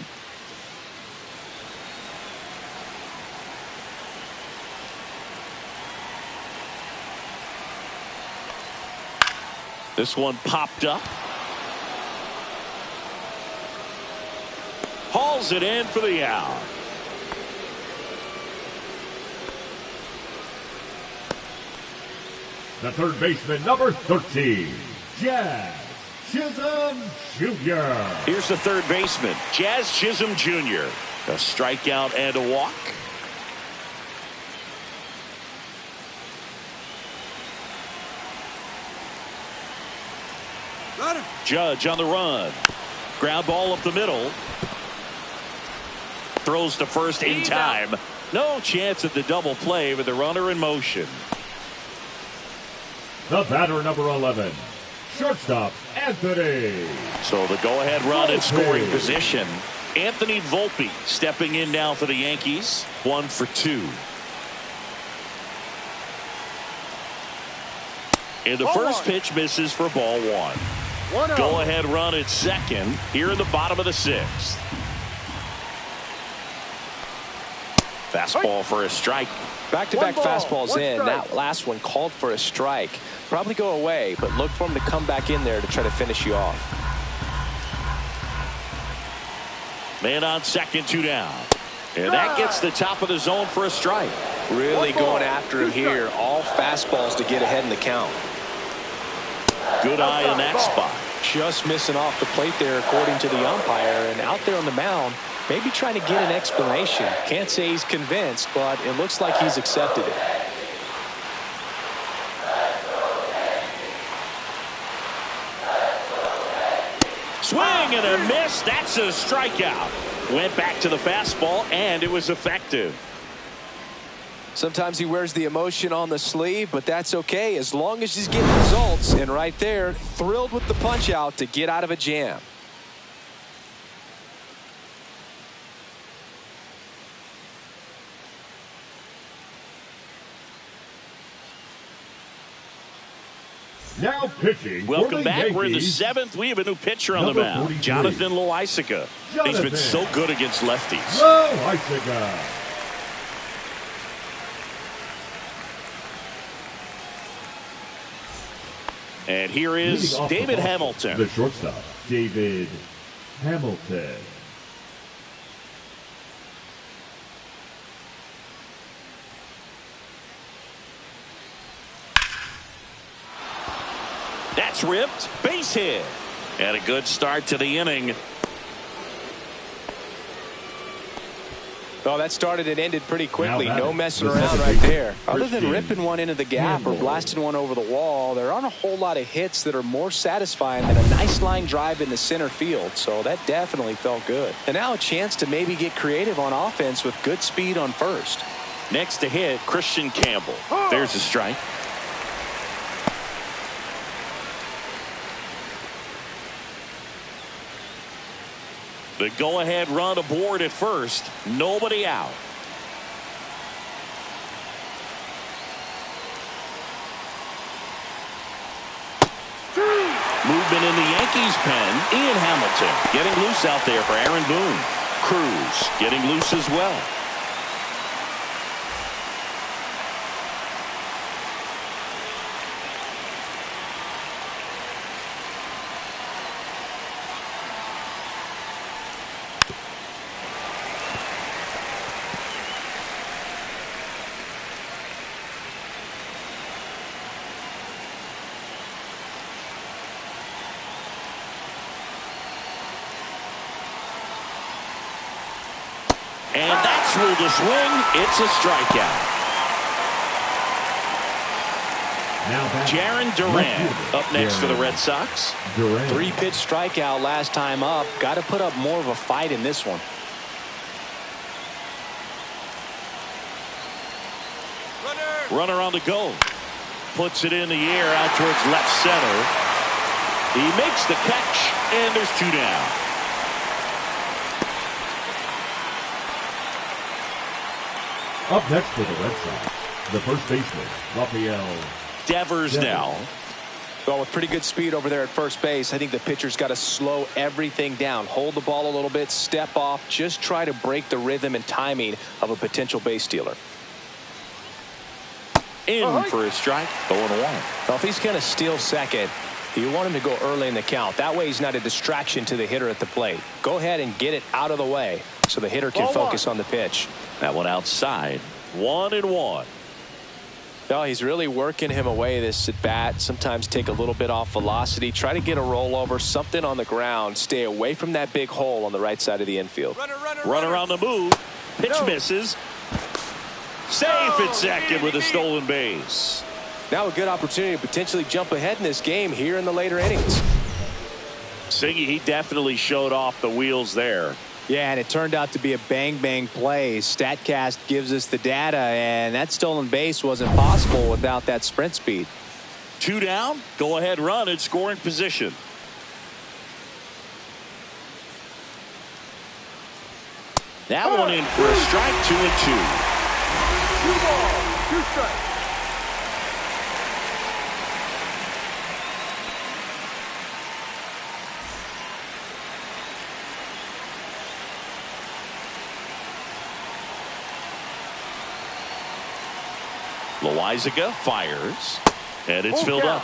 S1: This one popped up. Hauls it in for the out.
S2: The third baseman, number 13, Jazz Chisholm Jr.
S1: Here's the third baseman, Jazz Chisholm Jr. A strikeout and a walk. Judge on the run. Ground ball up the middle. Throws to first in time. No chance at the double play with the runner in motion.
S2: The batter, number 11, shortstop, Anthony.
S1: So the go-ahead run in scoring position. Anthony Volpe stepping in now for the Yankees. 1 for 2. And the first pitch misses for ball 1. Go-ahead run at second here in the bottom of the 6th. Fastball for a strike.
S3: Back-to-back fastballs in. That last one called for a strike. Probably go away, but look for him to come back in there to try to finish you off.
S1: Man on second, 2 down. And that gets the top of the zone for a strike.
S3: Really going after him here. All fastballs to get ahead in the count.
S1: Good eye in that spot.
S3: Just missing off the plate there, according to the umpire. And out there on the mound, maybe trying to get an explanation. Can't say he's convinced, but it looks like he's accepted it.
S1: Swing and a miss. That's a strikeout. Went back to the fastball, and it was effective.
S3: Sometimes he wears the emotion on the sleeve, but that's okay as long as he's getting results. And right there, thrilled with the punch out to get out of a jam.
S2: Now pitching.
S1: Welcome back.
S2: Yankees.
S1: We're in the 7th. We have a new pitcher on the mound.
S2: 43.
S1: Jonathan Loaisiga. He's been so good against lefties.
S2: Loaisiga.
S1: And here is David Hamilton.
S2: The shortstop, David Hamilton.
S1: That's ripped. Base hit. And a good start to the inning.
S3: Well, that started and ended pretty quickly. No messing around right there. Other than ripping one into the gap or blasting one over the wall, there aren't a whole lot of hits that are more satisfying than a nice line drive in the center field. So that definitely felt good. And now a chance to maybe get creative on offense with good speed on first.
S1: Next to hit, Christian Campbell. There's a strike. The go-ahead run aboard at first. Nobody out. Movement in the Yankees pen. Ian Hamilton getting loose out there for Aaron Boone. Cruz getting loose as well. And that's ruled a swing. It's a strikeout. Jaron Duran up next for the Red Sox.
S3: 3-pitch strikeout last time up. Got to put up more of a fight in this one.
S1: Runner on the go. Puts it in the air out towards left center. He makes the catch, and there's 2 down.
S2: Up next for the Red Sox, the first baseman, Rafael
S1: Devers now.
S3: Well, with pretty good speed over there at first base, I think the pitcher's got to slow everything down. Hold the ball a little bit, step off, just try to break the rhythm and timing of a potential base stealer.
S1: In for a strike, 0-1.
S3: Well, if he's going to steal second, you want him to go early in the count. That way he's not a distraction to the hitter at the plate. Go ahead and get it out of the way so the hitter can focus on the pitch.
S1: That one outside. 1-1.
S3: Well, he's really working him away this at bat. Sometimes take a little bit off velocity. Try to get a rollover, something on the ground. Stay away from that big hole on the right side of the infield.
S1: Runner on the move. Pitch misses. Safe at second with a stolen base.
S3: Now a good opportunity to potentially jump ahead in this game here in the later innings.
S1: Siggy, he definitely showed off the wheels there.
S5: Yeah, and it turned out to be a bang-bang play. StatCast gives us the data, and that stolen base wasn't possible without that sprint speed.
S1: 2 down. Go ahead run in scoring position. That one in for a strike. 2-2.
S4: 2 balls, 2 strikes.
S1: Loaisiga fires, and it's filled up.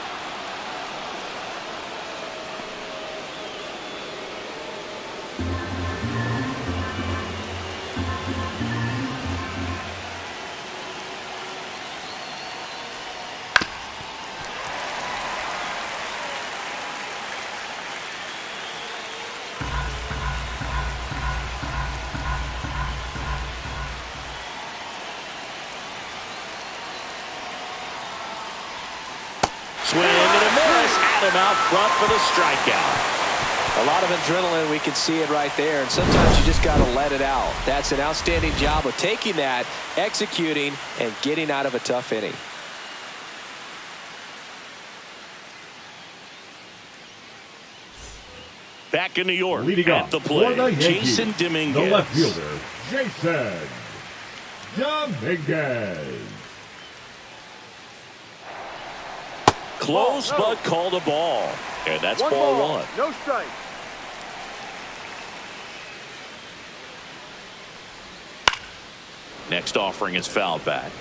S1: him out front for the strikeout.
S3: A lot of adrenaline, we can see it right there, and sometimes you just got to let it out. That's an outstanding job of taking that, executing, and getting out of a tough inning.
S1: Back in New York,
S2: leading
S1: at the plate, Jason Dominguez.
S2: The left fielder, Jason Dominguez.
S1: Close, but called a ball. And that's ball one.
S4: No strike.
S1: Next offering is fouled back.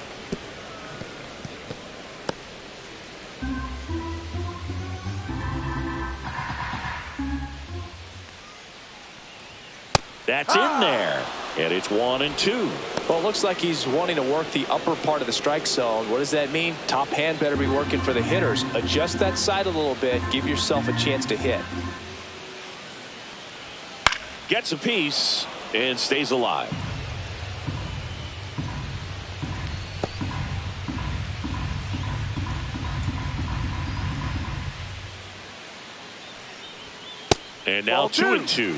S1: That's in there. And it's 1-2.
S3: Well, it looks like he's wanting to work the upper part of the strike zone. What does that mean? Top hand better be working for the hitters. Adjust that side a little bit. Give yourself a chance to hit.
S1: Gets a piece and stays alive. And now 2-2.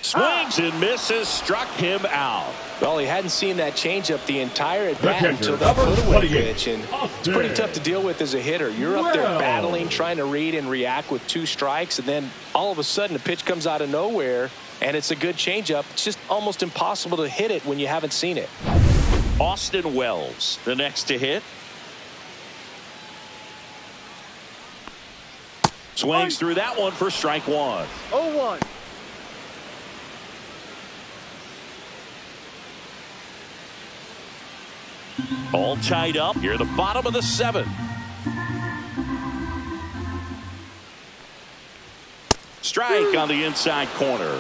S1: Swings and misses, struck him out.
S3: Well, he hadn't seen that changeup the entire at bat until that put-away pitch, and it's pretty tough to deal with as a hitter. You're up there battling, trying to read and react with 2 strikes, and then all of a sudden a pitch comes out of nowhere, and it's a good changeup. It's just almost impossible to hit it when you haven't seen it.
S1: Austin Wells, the next to hit. Swings through that one for strike one.
S4: 0-1.
S1: All tied up here at the bottom of the 7th. Strike on the inside corner.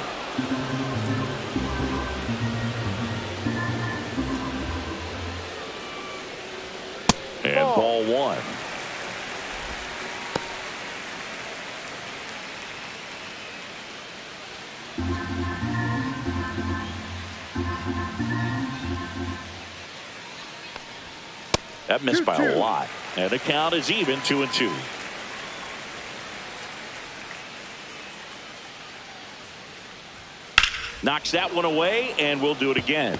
S1: And ball one. That missed by a lot. And the count is even 2-2. Knocks that one away, and we'll do it again.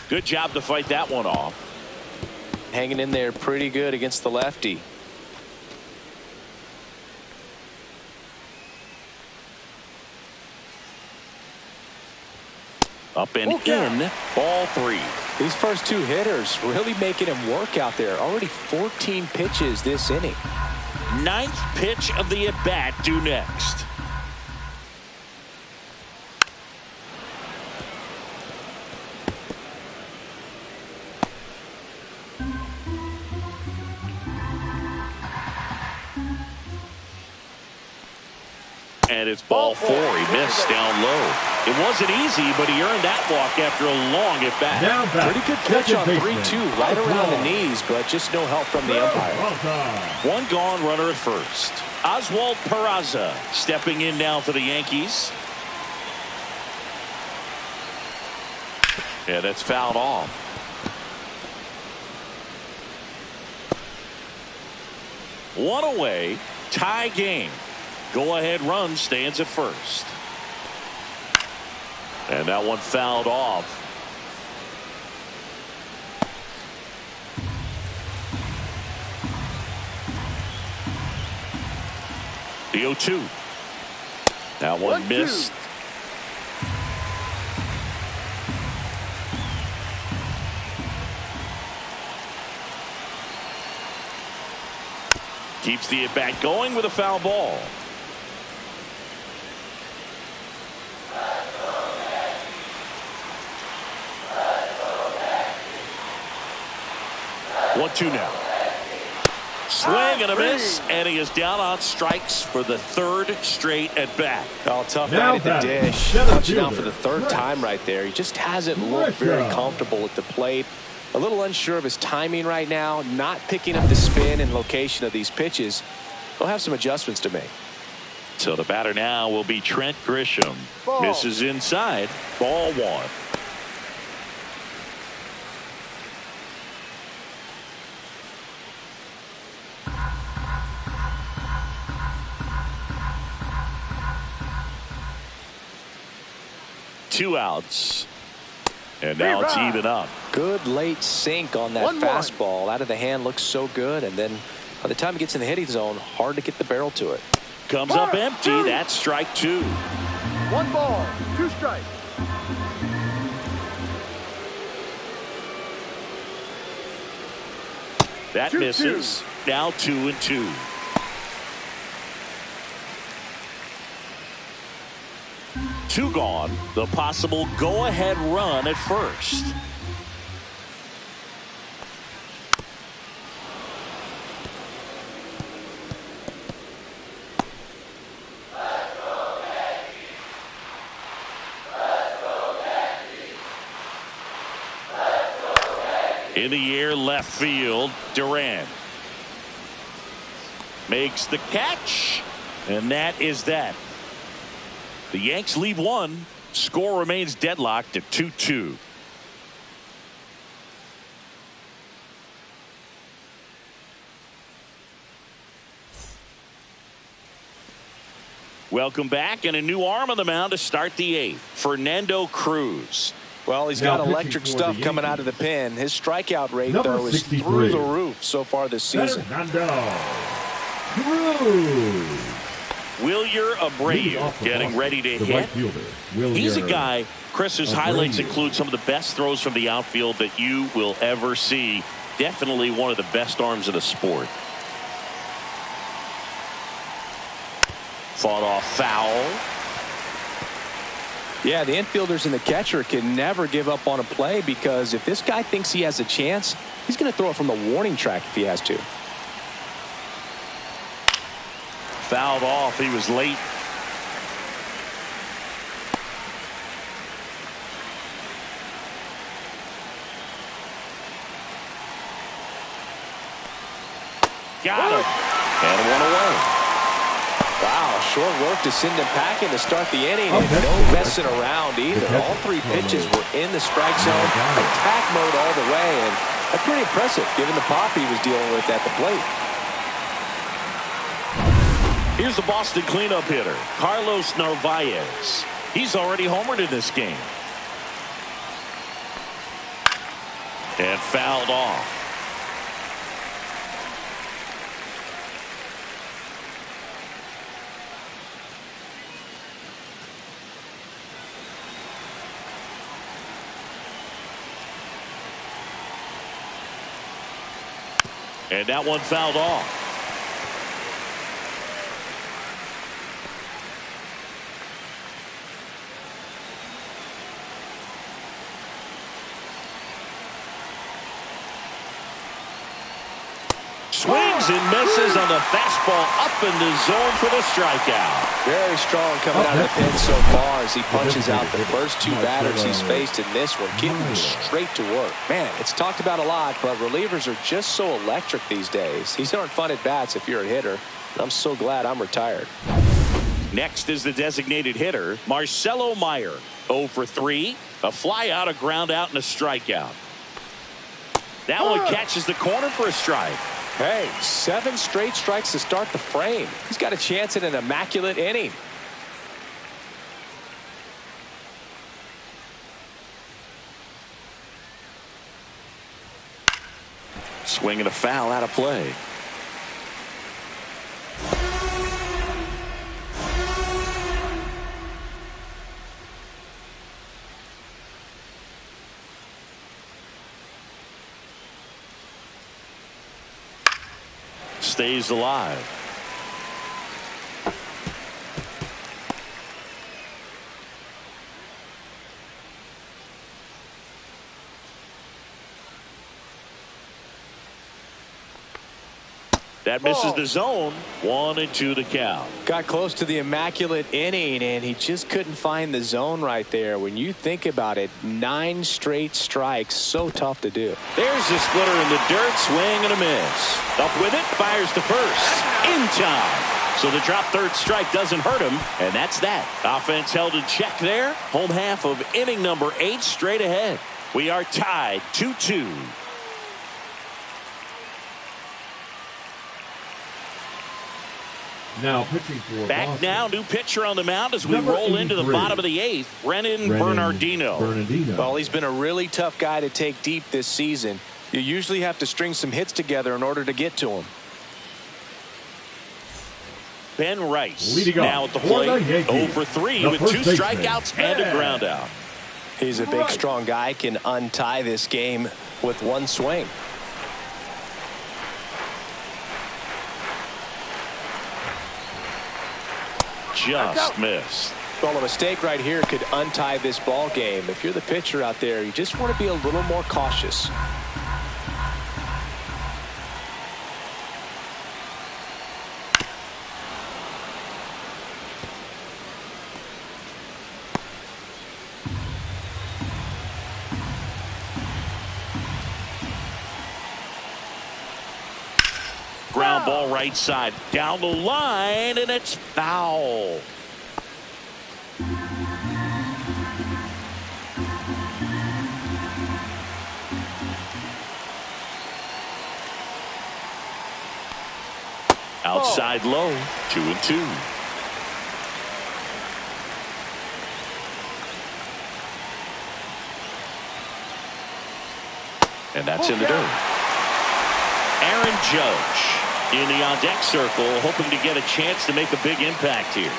S1: Good job to fight that one off.
S3: Hanging in there pretty good against the lefty.
S1: Up and in, ball 3.
S3: These first 2 hitters really making him work out there. Already 14 pitches this inning.
S1: 9th pitch of the at-bat due next. And it's ball 4. He missed down low. It wasn't easy, but he earned that walk after a long at bat.
S3: Pretty good pitch on 3-2, right around the knees, but just no help from the umpire.
S1: One gone, runner at first. Oswald Peraza stepping in now for the Yankees. Yeah, that's fouled off. One away, tie game. Go-ahead run stands at first. And that one fouled off. The 0-2. That one missed. Keeps the at-bat going with a foul ball. One, two now. Swing and a miss, and he is down on strikes for the third straight at bat.
S3: Oh, tough night at the dish. Punching out for the third time right there. He just hasn't looked very comfortable at the plate. A little unsure of his timing right now, not picking up the spin and location of these pitches. He'll have some adjustments to make.
S1: So the batter now will be Trent Grisham.
S4: Ball.
S1: Misses inside. Ball one. Two outs. And now it's even up.
S3: Good late sink on that fastball. Out of the hand, looks so good. And then by the time it gets in the hitting zone, hard to get the barrel to it.
S1: Comes up empty. That's strike two.
S4: 1 ball, 2 strikes.
S1: That misses. Now 2-2. Two gone. The possible go-ahead run at first. In the air, left field, Duran makes the catch, and that is that. The Yanks lead one. Score remains deadlocked at 2-2. Welcome back, and a new arm on the mound to start the eighth. Fernando Cruz.
S3: Well, he's got electric stuff coming out of the pen. His strikeout rate, though, is through the roof so far this season.
S2: Fernando Cruz.
S1: Wilyer Abreu getting ready to hit. He's a guy, Chris, whose highlights include some of the best throws from the outfield that you will ever see. Definitely one of the best arms of the sport. Fought off foul.
S3: Yeah, the infielders and the catcher can never give up on a play, because if this guy thinks he has a chance, he's going to throw it from the warning track if he has to.
S1: Fouled off. He was late. Got him. And one away. Wow, short work to send him packing to start the inning, and no messing around either. All three pitches were in the strike zone, attack mode all the way, and that's pretty impressive given the pop he was dealing with at the plate. Here's the Boston cleanup hitter, Carlos Narvaez. He's already homered in this game. And fouled off. And that one fouled off. Swings and misses on the fastball up in the zone for the strikeout.
S3: Very strong coming out of the pen so far as he punches out the first two batters he's faced in this one, getting straight to work. Man, it's talked about a lot, but relievers are just so electric these days. These aren't fun at bats if you're a hitter. I'm so glad I'm retired.
S1: Next is the designated hitter, Marcelo Meyer. 0 for 3, a fly out, a ground out, and a strikeout. That one catches the corner for a strike.
S3: Hey, 7 straight strikes to start the frame. He's got a chance at an immaculate inning.
S1: Swing and a foul out of play. Stays alive. That misses the zone. 1-2 the count.
S3: Got close to the immaculate inning, and he just couldn't find the zone right there. When you think about it, 9 straight strikes, so tough to do.
S1: There's the splitter in the dirt, swing and a miss. Up with it, fires to first. In time. So the drop third strike doesn't hurt him, and that's that. Offense held in check there. Home half of inning number 8 straight ahead. We are tied 2-2.
S2: Now pitching for
S1: Back
S2: Boston.
S1: now, new pitcher on the mound as we
S2: Number
S1: roll into the
S2: 83.
S1: bottom of the 8th. Brennan Bernardino.
S3: Well, he's been a really tough guy to take deep this season. You usually have to string some hits together in order to get to him.
S1: Ben Rice
S2: Leading
S1: now
S2: up
S1: at the
S2: for
S1: plate.
S2: the Yankees,
S1: 0 for 3
S2: the
S1: with
S2: first
S1: 2
S2: baseman,
S1: strikeouts and a ground out.
S3: He's a big, strong guy, can untie this game with one swing.
S1: Just missed.
S3: Well, a mistake right here could untie this ball game. If you're the pitcher out there, you just want to be a little more cautious.
S1: Ground ball right side down the line, and it's foul. Outside low, 2-2. And that's in the dirt. Aaron Judge in the on-deck circle, hoping to get a chance to make a big impact here.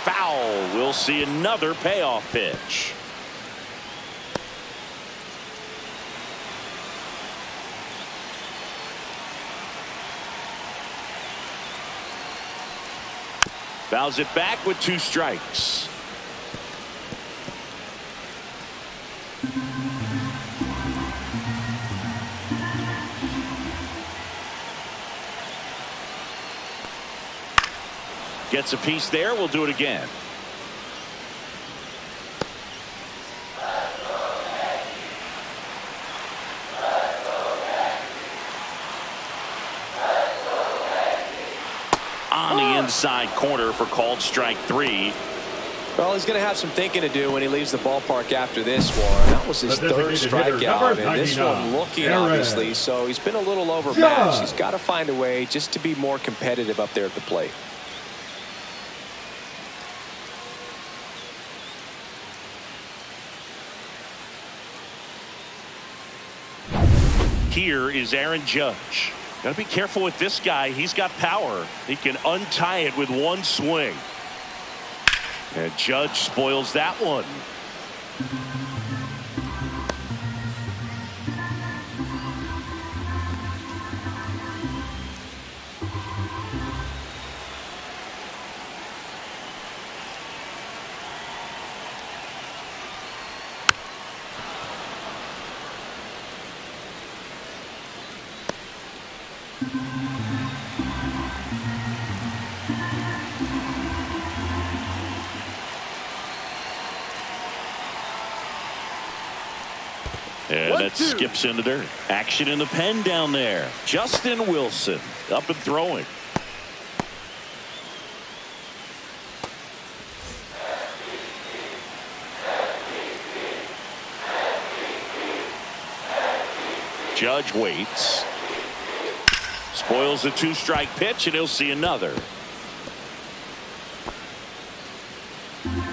S1: Foul. We'll see another payoff pitch. Fouls it back with 2 strikes. Gets a piece there. We'll do it again. On the inside corner for called strike 3.
S3: Well, he's going to have some thinking to do when he leaves the ballpark after this one. That was his third strikeout, and this one looking obviously, so he's been a little overmatched. He's got to find a way just to be more competitive up there at the plate.
S1: Here is Aaron Judge. Got to be careful with this guy. He's got power. He can untie it with one swing. And Judge spoils that one. And that skips into dirt. Action in the pen down there. Justin Wilson up and throwing. Judge waits. Spoils the 2-strike pitch, and he'll see another.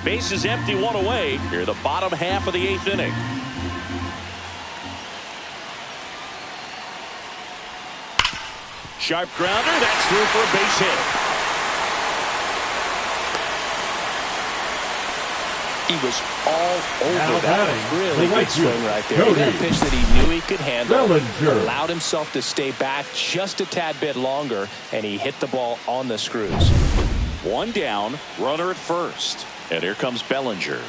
S1: Base is empty, 1 away. Here, the bottom half of the 8th inning. Sharp grounder. That's through for a base hit.
S3: He was all over that. Really good swing right there. He got a pitch that he knew he could handle. Allowed himself to stay back just a tad bit longer, and he hit the ball on the screws.
S1: 1 down, runner at first. And here comes Bellinger.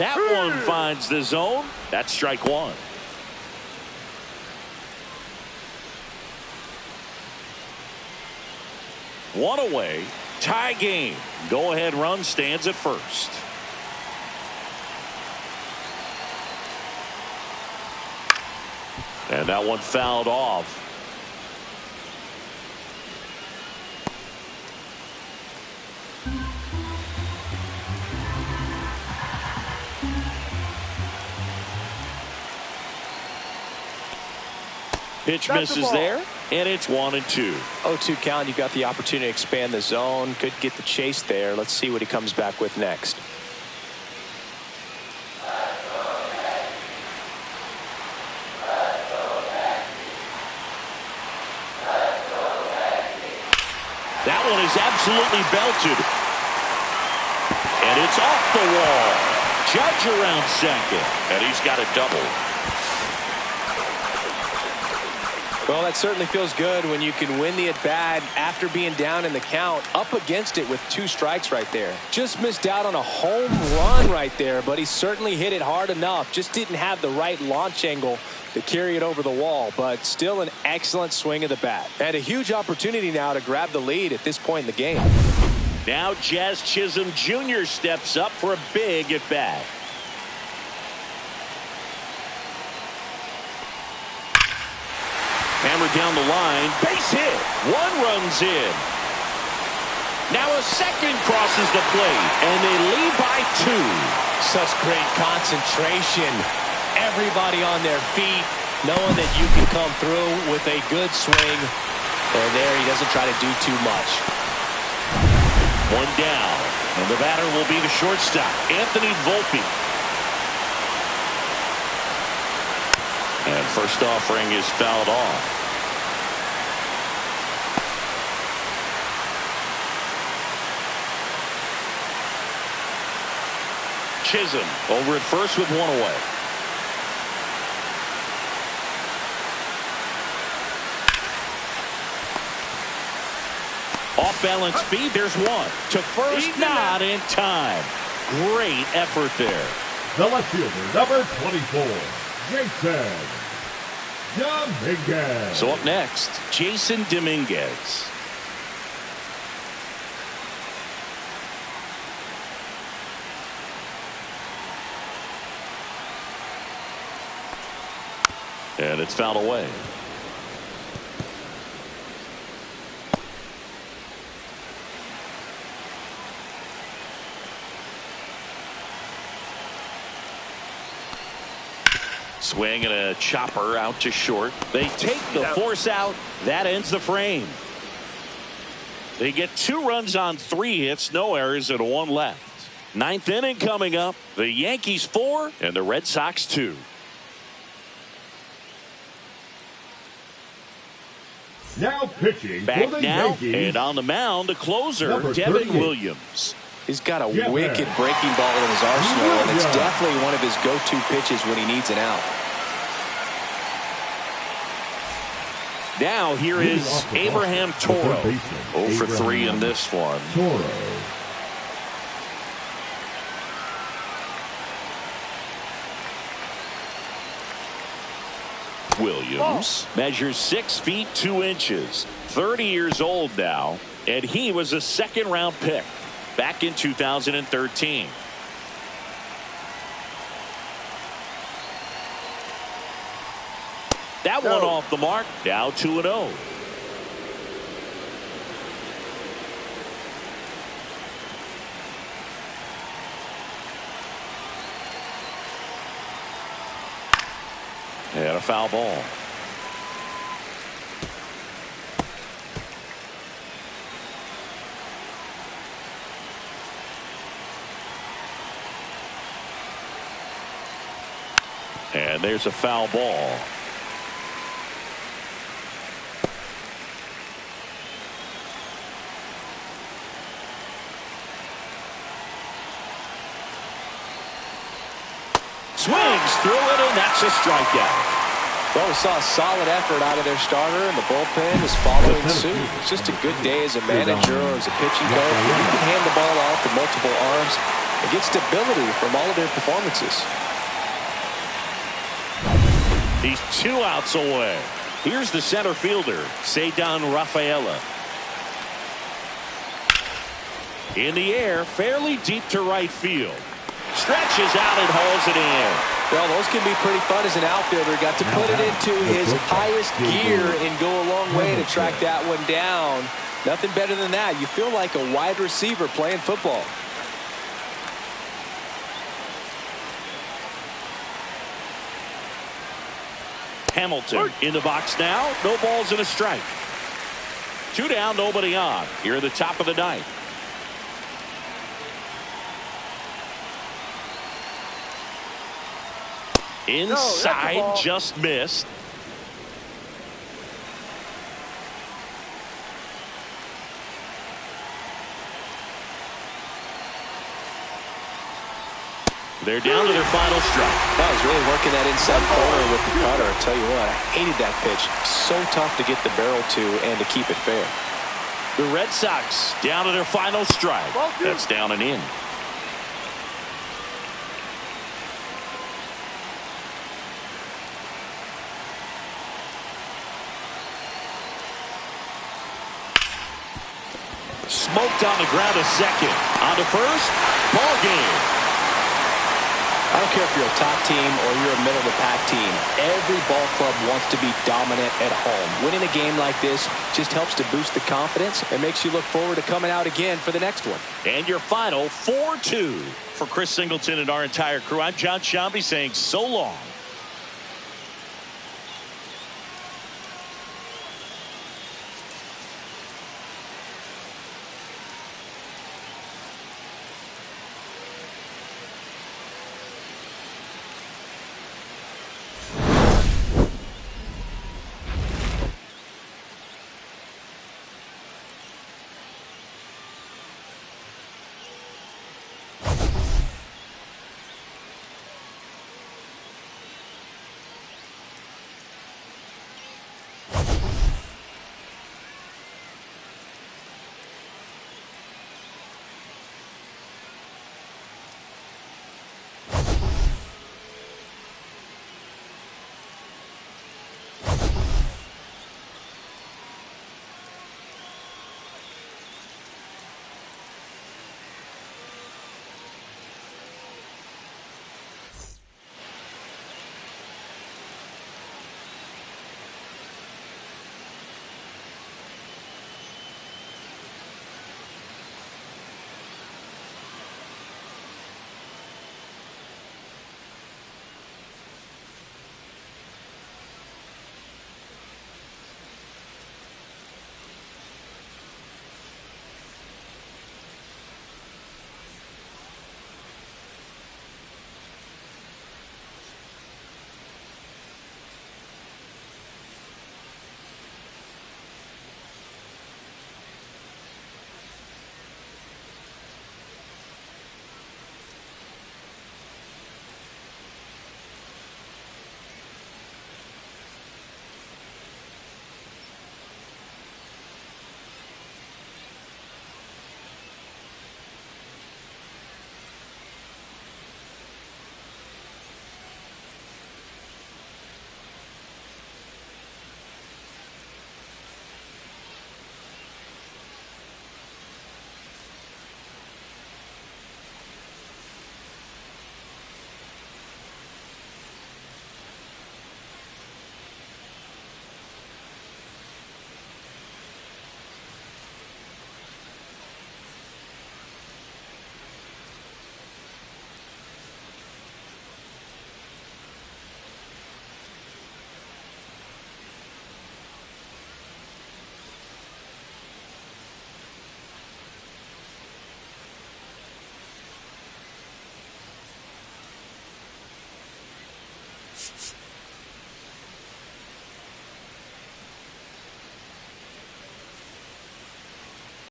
S1: That one finds the zone. That's strike one. One away. Tie game. Go-ahead run stands at first. And that one fouled off. Pitch misses there, and it's 1-2.
S3: 0-2 count. You got the opportunity to expand the zone. Could get the chase there. Let's see what he comes back with next.
S1: That one is absolutely belted. And it's off the wall. Judge around second.
S6: And he's got a double.
S3: Well, that certainly feels good when you can win the at-bat after being down in the count, up against it with 2 strikes right there. Just missed out on a home run right there, but he certainly hit it hard enough. Just didn't have the right launch angle to carry it over the wall, but still an excellent swing of the bat. And a huge opportunity now to grab the lead at this point in the game.
S1: Now Jazz Chisholm Jr. steps up for a big at-bat. Hammered down the line, base hit. 1 runs in. Now a second crosses the plate, and they lead by 2.
S3: Such great concentration. Everybody on their feet, knowing that you can come through with a good swing. And there he doesn't try to do too much.
S1: 1 down, and the batter will be the shortstop, Anthony Volpe. And first offering is fouled off. Chisholm over at first with 1 away. Off balance speed. There's 1 to first. Not in time. Great effort there.
S2: The left fielder, number 24, Jason Dominguez.
S1: So up next, Jason Dominguez. And it's fouled away. Swing and a chopper out to short. They take the force out. That ends the frame. They get 2 runs on 3 hits, no errors, and 1 left. 9th inning coming up. The Yankees 4 and the Red Sox 2.
S2: Now pitching
S1: back
S2: for the
S1: now,
S2: Yankees.
S1: And on the mound, the closer, Devin Williams.
S3: He's got a wicked breaking ball in his arsenal, and it's definitely one of his go-to pitches when he needs an out.
S1: Now here is Abraham Toro. 0 for 3 in this one.
S2: Toro.
S1: Williams measures 6 feet 2 inches, 30 years old now, and he was a 2nd-round pick back in 2013. That one off the mark. Now 2-0. And a foul ball. And there's a foul ball. Swings through it, and that's a strikeout.
S3: Well, we saw a solid effort out of their starter, and the bullpen is following suit. It's just a good day as a manager or as a pitching coach. You can hand the ball off to multiple arms. They get stability from all of their performances.
S1: He's 2 outs away. Here's the center fielder, Ceddanne Rafaela. In the air, fairly deep to right field. Stretches out and hauls it in.
S3: Well, those can be pretty fun as an outfielder. Got to put it into his highest gear and go a long way to track that one down. Nothing better than that. You feel like a wide receiver playing football.
S1: Hamilton in the box now. No balls and a strike. 2 down, nobody on. Here at the top of the 9th. Inside, just missed. They're down to their final strike.
S3: That was really working that inside corner with the cutter. I tell you what, I hated that pitch. So tough to get the barrel to and to keep it fair.
S1: The Red Sox down to their final strike. That's down and in. Smoked on the ground to second. On to first. Ball game.
S3: I don't care if you're a top team or you're a middle-of-the-pack team. Every ball club wants to be dominant at home. Winning a game like this just helps to boost the confidence and makes you look forward to coming out again for the next one.
S1: And your final 4-2. For Chris Singleton and our entire crew, I'm John Shambi saying so long.